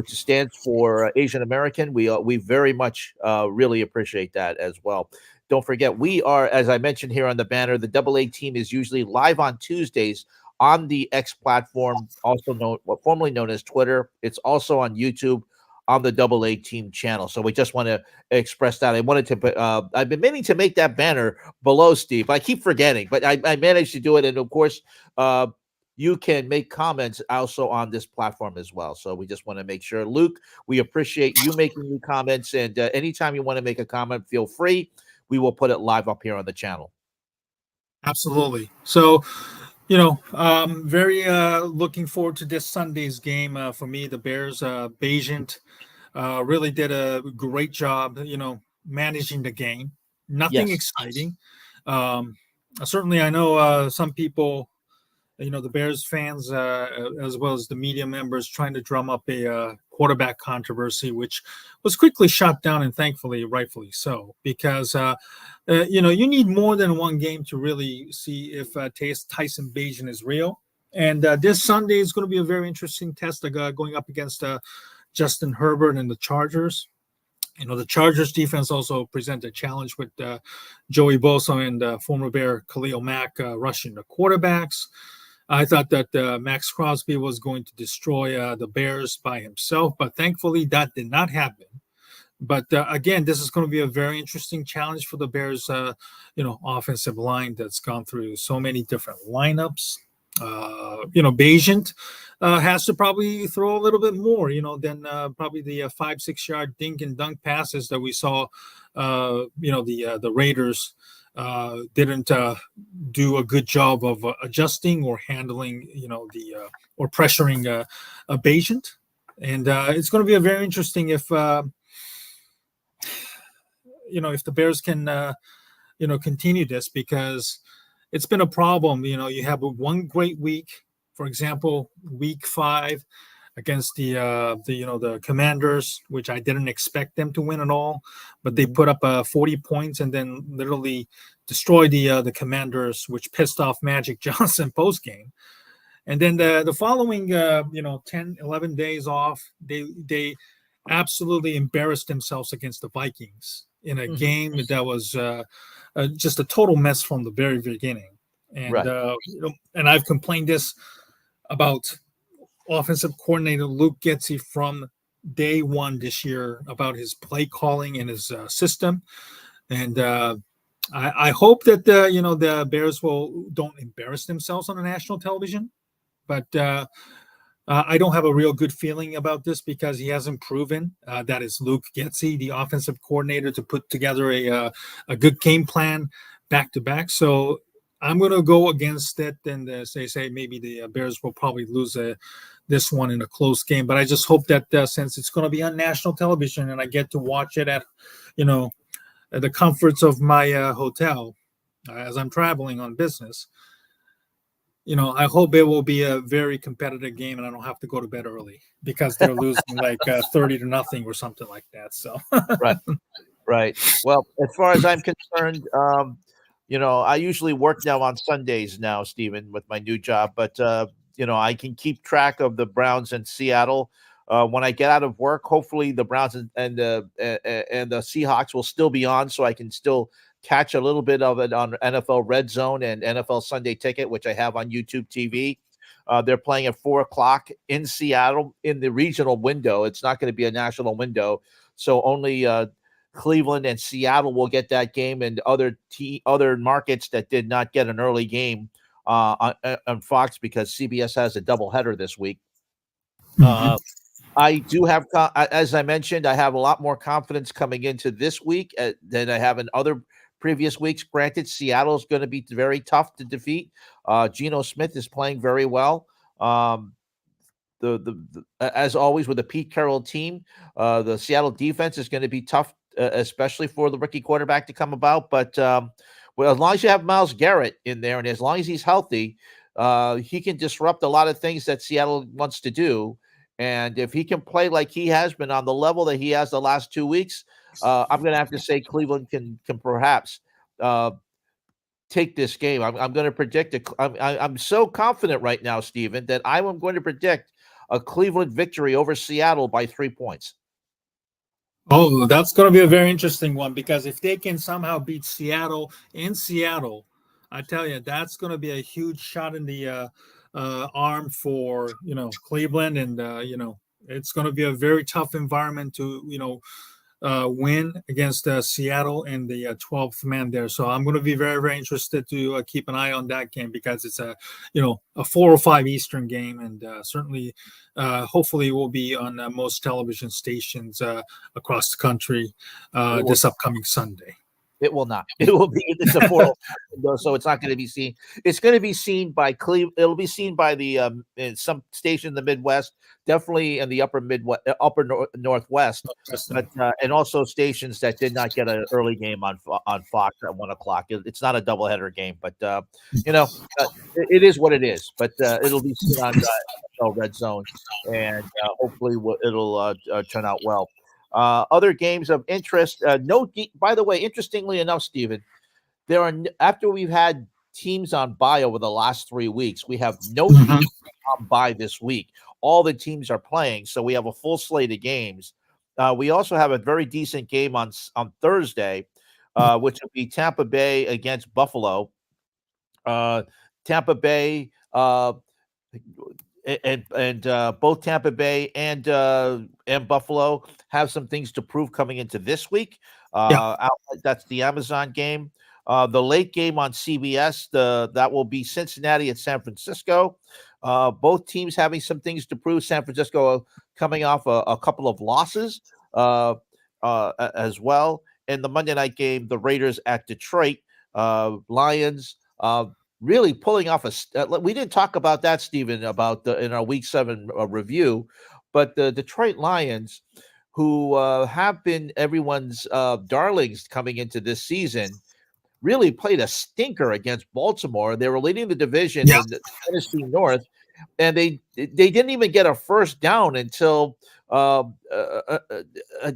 stands for Asian American. We very much really appreciate that as well. Don't forget, we are, as I mentioned here on the banner, the double A team is usually live on Tuesdays on the X platform, also formerly known as Twitter. It's also on YouTube on the double A team channel. So we just want to express that. I wanted to, I've been meaning to make that banner below, Steve. I keep forgetting, but I managed to do it. And of course, you can make comments also on this platform as well. So we just want to make sure, Luke, we appreciate you making new comments. And anytime you want to make a comment, feel free. We will put it live up here on the channel. absolutely. So very looking forward to this Sunday's game. For me, the Bears, Bajent really did a great job, managing the game. Nothing Yes. exciting. Um, Certainly, I know some people, the Bears fans, as well as the media members, trying to drum up a quarterback controversy, which was quickly shot down, and thankfully, rightfully so, because you need more than one game to really see if Tyson Bagent is real. And this Sunday is going to be a very interesting test, going up against Justin Herbert and the Chargers. The Chargers defense also present a challenge with Joey Bosa and former Bear Khalil Mack rushing the quarterbacks. I thought that Max Crosby was going to destroy the Bears by himself, but thankfully that did not happen. But again, this is going to be a very interesting challenge for the Bears, offensive line that's gone through so many different lineups. Bajent has to probably throw a little bit more, than probably the 5-6 yard dink and dunk passes that we saw. The Raiders didn't do a good job of adjusting or handling, or pressuring a Bajent. And it's going to be a very interesting if the Bears can, continue this, because it's been a problem. You have one great week, for example, week 5 against the Commanders, which I didn't expect them to win at all, but they put up 40 points and then literally destroyed the Commanders, which pissed off Magic Johnson post game. And then the following 10 11 days off, they absolutely embarrassed themselves against the Vikings in a Mhm. game that was just a total mess from the very beginning. And Right. and I've complained this about offensive coordinator Luke Getsy from day one this year, about his play calling and his system. And I hope that the Bears don't embarrass themselves on the national television. But I don't have a real good feeling about this, because he hasn't proven that it's Luke Getsy, the offensive coordinator, to put together a good game plan back to back. So I'm going to go against it and say maybe the Bears will probably lose this one in a close game. But I just hope that since it's going to be on national television and I get to watch it at the comforts of my hotel as I'm traveling on business, I hope it will be a very competitive game, and I don't have to go to bed early because they're losing like 30-0 or something like that. So, Right. Right. Well, as far as I'm concerned, I usually work now on Sundays now, Stephen, with my new job, but I can keep track of the Browns in Seattle. When I get out of work, hopefully the Browns and the Seahawks will still be on, so I can still catch a little bit of it on NFL Red Zone and NFL Sunday Ticket, which I have on YouTube TV. They're playing at 4 o'clock in Seattle in the regional window. It's not going to be a national window, so only Cleveland and Seattle will get that game, and other markets that did not get an early game on Fox because CBS has a doubleheader this week. Mhm. I do have, as I mentioned, I have a lot more confidence coming into this week than I have in other previous weeks. Granted, Seattle is going to be very tough to defeat. Geno Smith is playing very well. Um, as always with the Pete Carroll team, the Seattle defense is going to be tough, especially for the rookie quarterback to come about. But as long as you have Myles Garrett in there, and as long as he's healthy, he can disrupt a lot of things that Seattle wants to do. And if he can play like he has been on the level that he has the last 2 weeks, I'm going to have to say Cleveland can perhaps take this game. I'm going to predict it. I'm so confident right now, Stephen, that I am going to predict a Cleveland victory over Seattle by 3 points. Oh, that's going to be a very interesting one because if they can somehow beat Seattle in Seattle, I tell you, that's going to be a huge shot in the arm for Cleveland, and it's going to be a very tough environment to win against Seattle and the 12th man there. So I'm going to be very, very interested to keep an eye on that game because it's a 4 or 5 Eastern game, and certainly, hopefully, will be on most television stations across the country this upcoming Sunday. It will not. It will be. It's a 4 window, so it's not going to be seen. It's going to be seen by Cleveland. It'll be seen by in some station in the Midwest, definitely in the upper Midwest, Northwest, but and also stations that did not get an early game on Fox at 1 o'clock. It's not a doubleheader game, but it is what it is. But it'll be seen on NFL Red Zone, and hopefully it'll turn out well. Other games of interest. By the way, interestingly enough, Stephen, after we've had teams on bye over the last 3 weeks, we have no teams on bye this week. All the teams are playing, so we have a full slate of games. We also have a very decent game on Thursday, which will be Tampa Bay against Buffalo. Tampa Bay. And both Tampa Bay and Buffalo have some things to prove coming into this week. That's the Amazon game. The late game on CBS, that will be Cincinnati at San Francisco. Both teams having some things to prove. San Francisco coming off a couple of losses as well. And the Monday night game, the Raiders at Detroit. Lions really pulling off we didn't talk about that, Stephen, in our Week 7 review, but the Detroit Lions, who have been everyone's darlings coming into this season, really played a stinker against Baltimore. They were leading the division in the NFC North, and they didn't even get a first down until I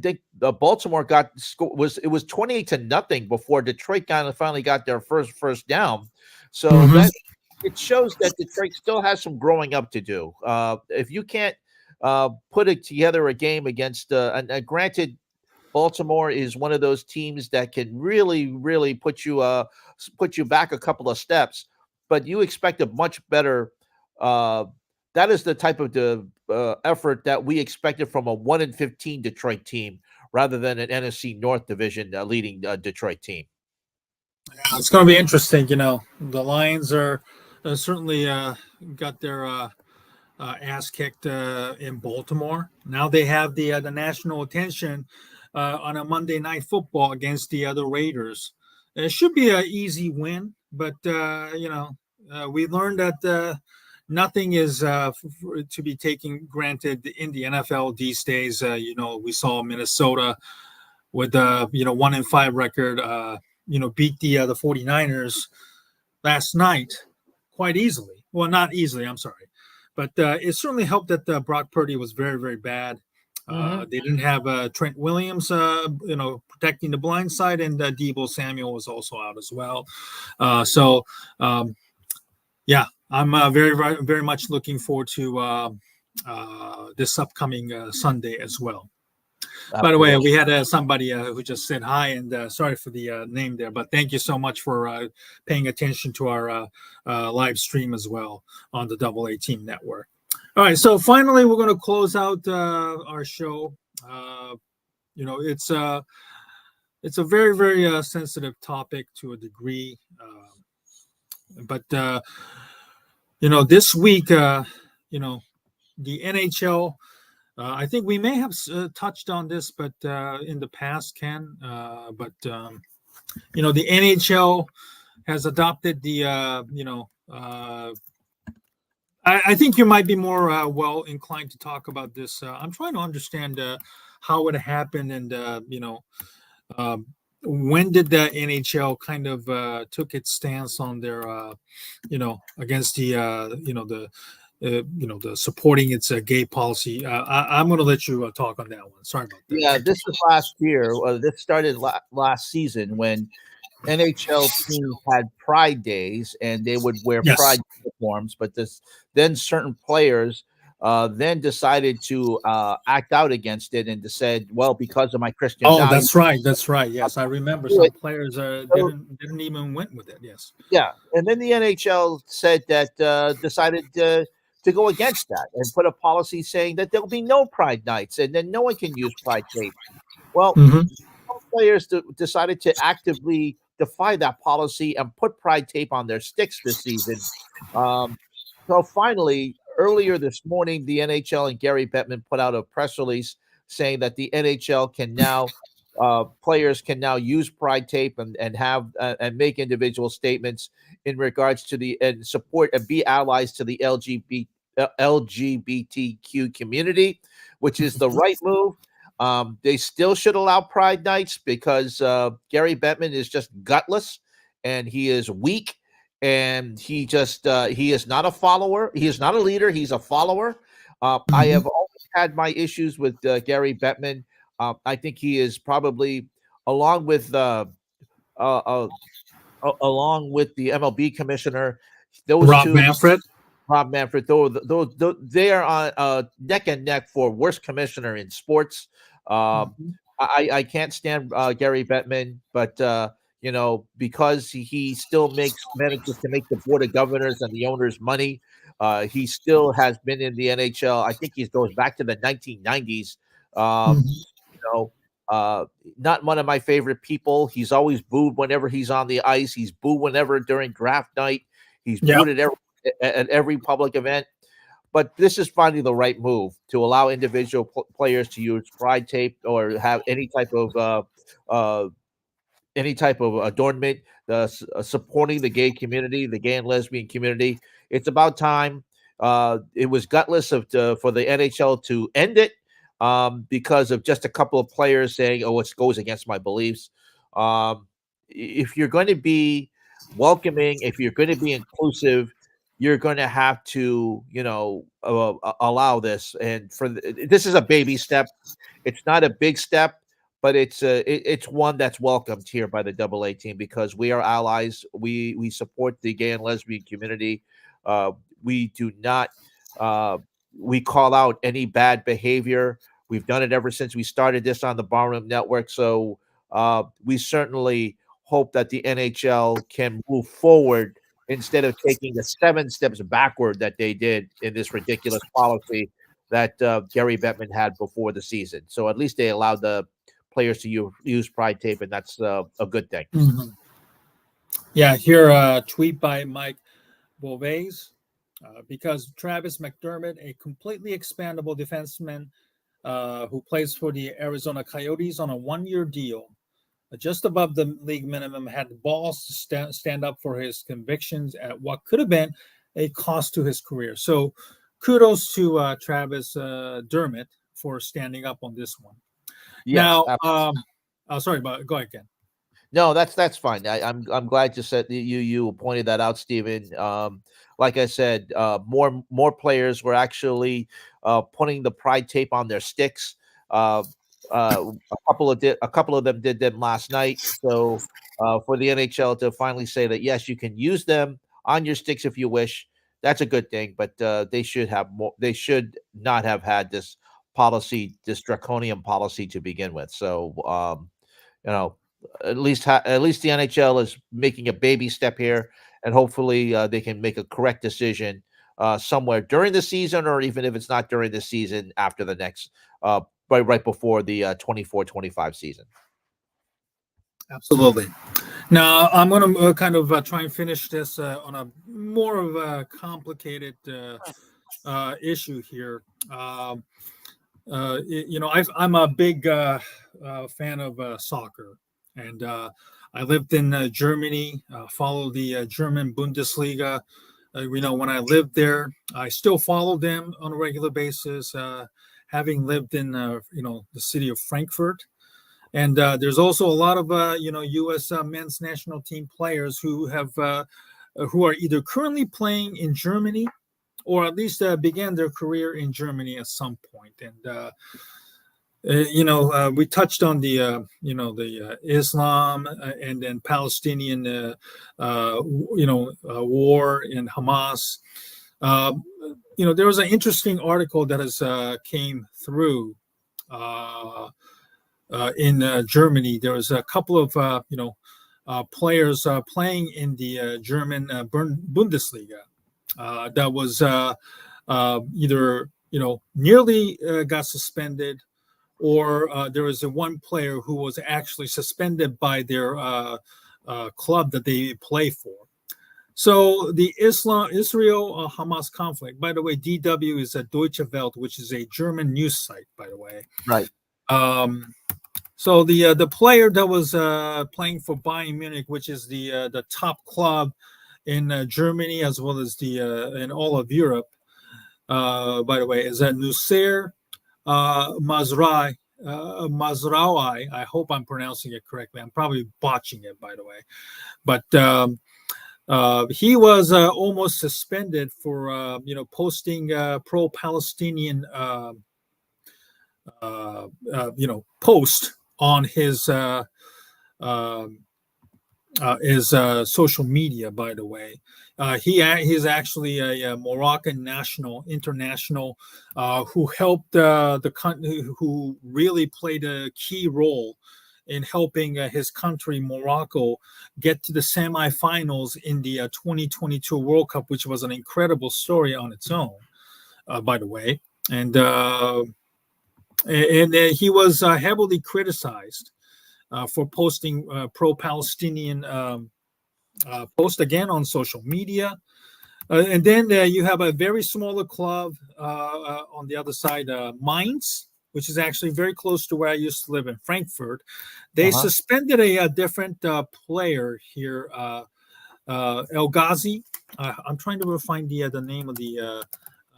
think Baltimore it was 28-0 before Detroit finally got their first down. So that it shows that Detroit still has some growing up to do. If you can't put it together a game against, and granted, Baltimore is one of those teams that can really, really put you back a couple of steps, but you expect a much better. That is the type of effort that we expected from a 1-15 Detroit team, rather than an NFC North division leading Detroit team. It's going to be interesting. The Lions are certainly got their ass kicked in Baltimore. Now they have the national attention on a Monday Night Football against the other Raiders. It should be an easy win, but we learned that nothing is to be taken granted in the NFL these days. We saw Minnesota with 1-5 record. Beat the 49ers last night quite easily. Well, not easily. I'm sorry, but it certainly helped that Brock Purdy was very, very bad. They didn't have Trent Williams, protecting the blind side, and Deebo Samuel was also out as well. So, yeah, I'm very, very, very much looking forward to this upcoming Sunday as well. By the way, we had somebody who just said hi, and sorry for the name there, but thank you so much for paying attention to our live stream as well on the Double A Team Network. All right, so finally, we're going to close out our show. It's a very, very sensitive topic to a degree, but this week, the NHL. I think we may have touched on this, but in the past, Ken. The NHL has adopted the, I think you might be more well inclined to talk about this. I'm trying to understand how it happened, and when did the NHL kind of took its stance on their, against the the supporting its gay policy. I'm going to let you talk on that one. Sorry about that. Yeah, this was last year. This started last season when NHL teams had Pride days and they would wear Pride uniforms. But then certain players then decided to act out against it and said, "Well, because of my Christian values." That's right. That's right. Yes, I remember some players didn't even went with it. Yes. Yeah, and then the NHL said that decided to go against that and put a policy saying that there'll be no Pride nights and then no one can use Pride tape. Well, some players decided to actively defy that policy and put Pride tape on their sticks this season. So finally, earlier this morning, the NHL and Gary Bettman put out a press release saying that the NHL can now players can now use Pride tape and have and make individual statements in regards to the and support and be allies to the LGBTQ community, which is the right move. They still should allow Pride nights because Gary Bettman is just gutless and he is weak and he is not a follower. He is not a leader. He's a follower. I have always had my issues with Gary Bettman. I think he is probably along with the MLB commissioner. Those Rob two, Manfred. Rob Manfred. Those they are on neck and neck for worst commissioner in sports. I can't stand Gary Bettman, but because he still manages to make the board of governors and the owners money. He still has been in the NHL. I think he goes back to the 1990s. Not one of my favorite people. He's always booed whenever he's on the ice. He's booed whenever during draft night. He's booed at every public event. But this is finally the right move to allow individual players to use Pride tape or have any type of adornment supporting the gay community, the gay and lesbian community. It's about time. It was gutless for the NHL to end it. Because of just a couple of players saying, "Oh, it goes against my beliefs." If you're going to be welcoming, if you're going to be inclusive, you're going to have to, allow this. And this is a baby step. It's not a big step, but it's one that's welcomed here by the Double A team because we are allies. We support the gay and lesbian community. We do not. We call out any bad behavior. We've done it ever since we started this on the Barroom Network. So we certainly hope that the NHL can move forward instead of taking the 7 steps backward that they did in this ridiculous policy that Gary Bettman had before the season. So at least they allowed the players to use Pride tape, and that's a good thing. Yeah, here a tweet by Mike Beauvais. Because Travis McDermott, a completely expandable defenseman who plays for the Arizona Coyotes on a 1-year deal, just above the league minimum, had the balls to stand up for his convictions at what could have been a cost to his career. So kudos to Travis Dermott for standing up on this one. Yes, now, sorry, but go ahead, Ken. No, that's fine. I'm glad you said you pointed that out, Stephen. Like I said, more players were actually putting the pride tape on their sticks. Uh, a couple of them did them last night. So for the NHL to finally say that yes, you can use them on your sticks if you wish, that's a good thing. But they should have more. They should not have had this policy, this draconian policy to begin with. So you know, at least the NHL is making a baby step here, and hopefully they can make a correct decision somewhere during the season, or even if it's not during the season, after the next right before the 24-25 season. Absolutely. Now I'm going to kind of try and finish this on a more of a complicated issue here. I'm a big fan of soccer, and I lived in Germany, followed the German Bundesliga. When I lived there, I still follow them on a regular basis, having lived in, the city of Frankfurt. And there's also a lot of, U.S. Men's national team players who are either currently playing in Germany or at least began their career in Germany at some point. And we touched on the Islam and then Palestinian war in Hamas. There was an interesting article that has came through in Germany. There was a couple of players playing in the German Bundesliga that was either nearly got suspended, or there was one player who was actually suspended by their club that they play for. So the Israel Hamas conflict, by the way, DW is a Deutsche Welt, which is a German news site, by the way. Right. So the player that was playing for Bayern Munich, which is the top club in Germany as well as in all of Europe, by the way, is that Nusayr Mazraoui. I hope I'm pronouncing it correctly. I'm probably botching it, by the way. But he was almost suspended for posting pro-Palestinian post on his social media. By the way, he's actually a Moroccan international who helped the country, who really played a key role in helping his country, Morocco, get to the semifinals in the 2022 World Cup, which was an incredible story on its own, by the way. And he was heavily criticized for posting pro-Palestinian post again on social media. And then you have a very smaller club on the other side, Mainz, which is actually very close to where I used to live in Frankfurt. They suspended a different player here, El Ghazi. I'm trying to find the name of the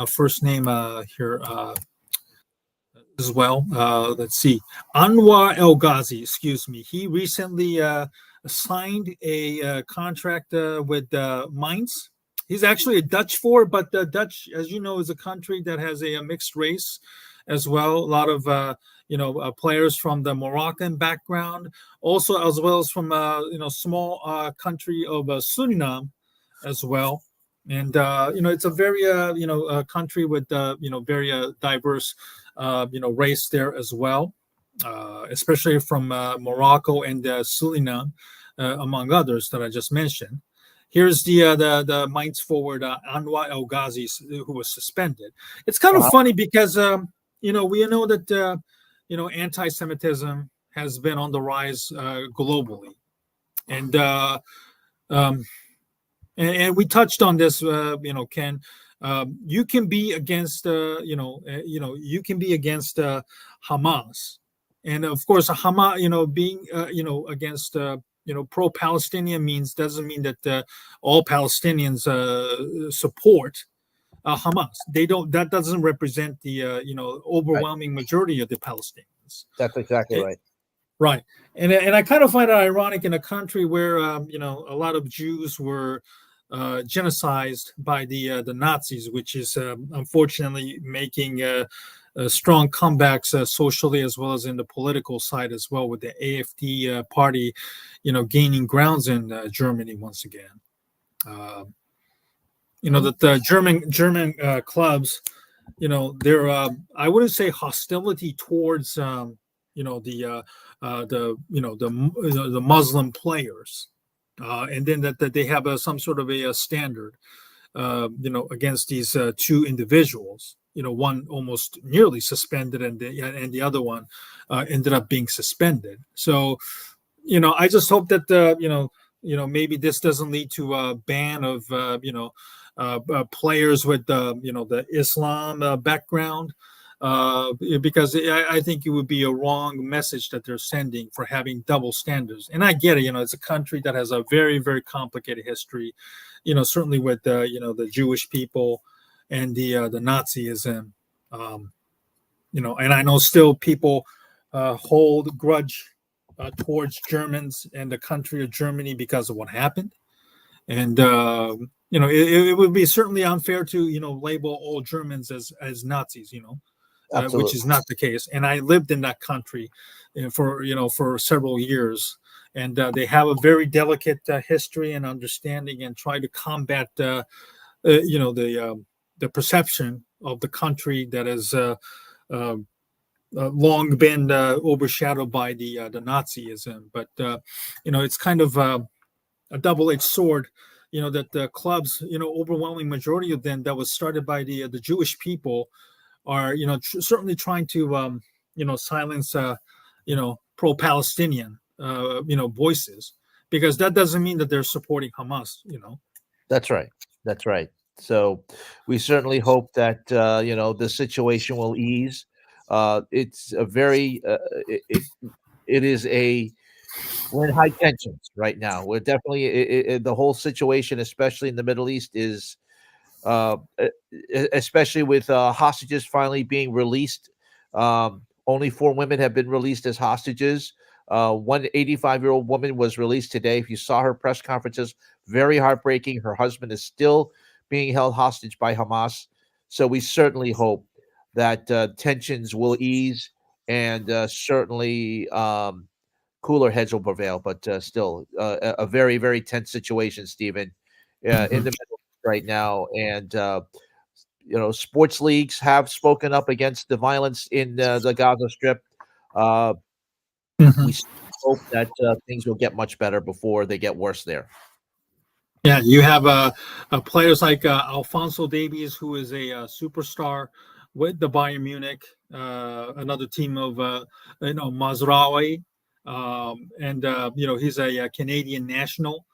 first name here as well. Let's see. Anwar El Ghazi, excuse me. He recently signed a contract with Mainz. He's actually a Dutch forward, but the Dutch, as you know, is a country that has a mixed race as well. A lot of players from the Moroccan background, also as well as from small country of Suriname as well. And it's a very country with very diverse race there as well, especially from Morocco and Suriname, among others that I just mentioned. Here's the Mainz forward Anwar El Ghazi, who was suspended. It's kind of funny because we know that anti-Semitism has been on the rise globally, and we touched on this, Ken. You can be against, you can be against Hamas, and of course, Hamas, being, against, pro-Palestinian doesn't mean that all Palestinians support Hamas. They don't. That doesn't represent the, overwhelming majority of the Palestinians. That's exactly right. Right. And I kind of find it ironic in a country where a lot of Jews were genocided by the Nazis, which is unfortunately making strong comebacks socially as well as in the political side as well, with the AfD party, gaining grounds in Germany once again. Uh, that the German clubs, there I wouldn't say hostility towards the Muslim players, and then that they have some sort of a standard, against these two individuals. One almost nearly suspended, and the other one ended up being suspended. So, I just hope that maybe this doesn't lead to a ban of players with the Islam background, because I think it would be a wrong message that they're sending for having double standards. And I get it, it's a country that has a very, very complicated history, certainly with the Jewish people and the Nazism, and I know still people hold grudge towards Germans and the country of Germany because of what happened. And it would be certainly unfair to label all Germans as Nazis, which is not the case. And I lived in that country for several years, and they have a very delicate history and understanding, and try to combat the perception of the country that has long been overshadowed by the Nazism. But it's kind of a double-edged sword, that the clubs, overwhelming majority of them that was started by the Jewish people are, certainly trying to, silence, pro-Palestinian, voices, because that doesn't mean that they're supporting Hamas. That's right. That's right. So we certainly hope that the situation will ease. It's a very it is a we're in high tensions right now. We're definitely the whole situation, especially in the Middle East, is especially with hostages finally being released. Only 4 women have been released as hostages. One 85-year-old woman was released today. If you saw her press conferences, very heartbreaking. Her husband is still being held hostage by Hamas. So we certainly hope that tensions will ease, and certainly cooler heads will prevail. But still, a very, very tense situation, Stephen, in the middle right now. And sports leagues have spoken up against the violence in the Gaza Strip. We hope that things will get much better before they get worse there. Yeah, you have players like Alphonso Davies, who is a superstar with the Bayern Munich, another team of Mazraoui, and he's a Canadian national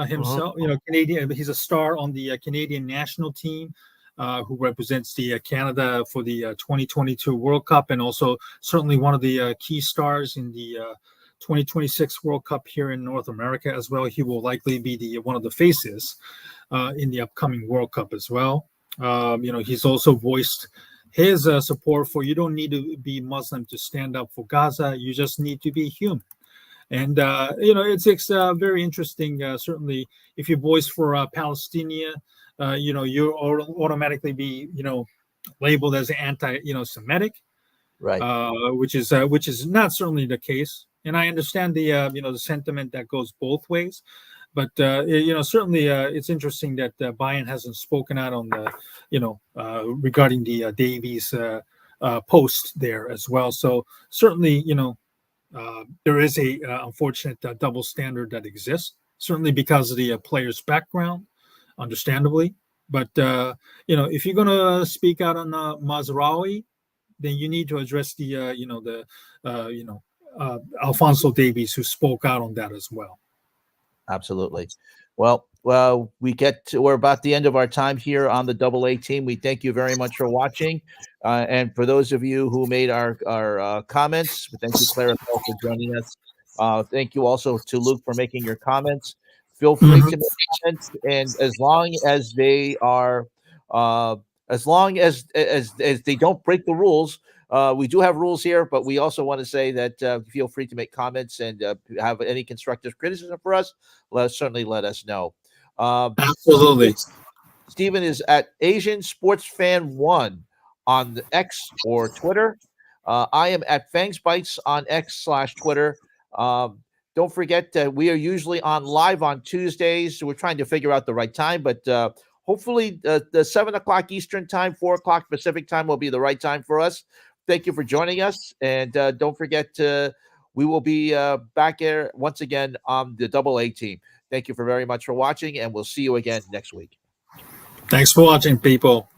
himself. Canadian. He's a star on the Canadian national team, who represents the Canada for the 2022 World Cup, and also certainly one of the key stars in the 2026 World Cup here in North America as well. He will likely be one of the faces in the upcoming World Cup as well. He's also voiced his support for, you don't need to be Muslim to stand up for Gaza. You just need to be human. And, it's very interesting. Certainly, if you voice for Palestinian, you automatically be, labeled as anti-Semitic, right? Which is not certainly the case. And I understand the the sentiment that goes both ways, but certainly it's interesting that Bayern hasn't spoken out on the regarding the Davies post there as well. So certainly there is a unfortunate double standard that exists. Certainly because of the player's background, understandably. But if you're going to speak out on Mazraoui, then you need to address the Alphonso Davies, who spoke out on that as well. Absolutely. Well, we're about the end of our time here on the Double A team. We thank you very much for watching, and for those of you who made our comments, thank you, Clara, for joining us. Thank you also to Luke for making your comments. Feel free to make comments, and as long as they are, as long as they don't break the rules, We do have rules here, but we also want to say that feel free to make comments and have any constructive criticism for us. Certainly let us know. Absolutely. Stephen is at Asian Sports Fan 1 on the X or Twitter. I am at Fangs Bites on X/Twitter. Don't forget that we are usually on live on Tuesdays. So we're trying to figure out the right time, but hopefully the 7 o'clock Eastern time, 4 o'clock Pacific time will be the right time for us. Thank you for joining us. And don't forget, we will be back here once again on the AA team. Thank you very much for watching, and we'll see you again next week. Thanks for watching, people.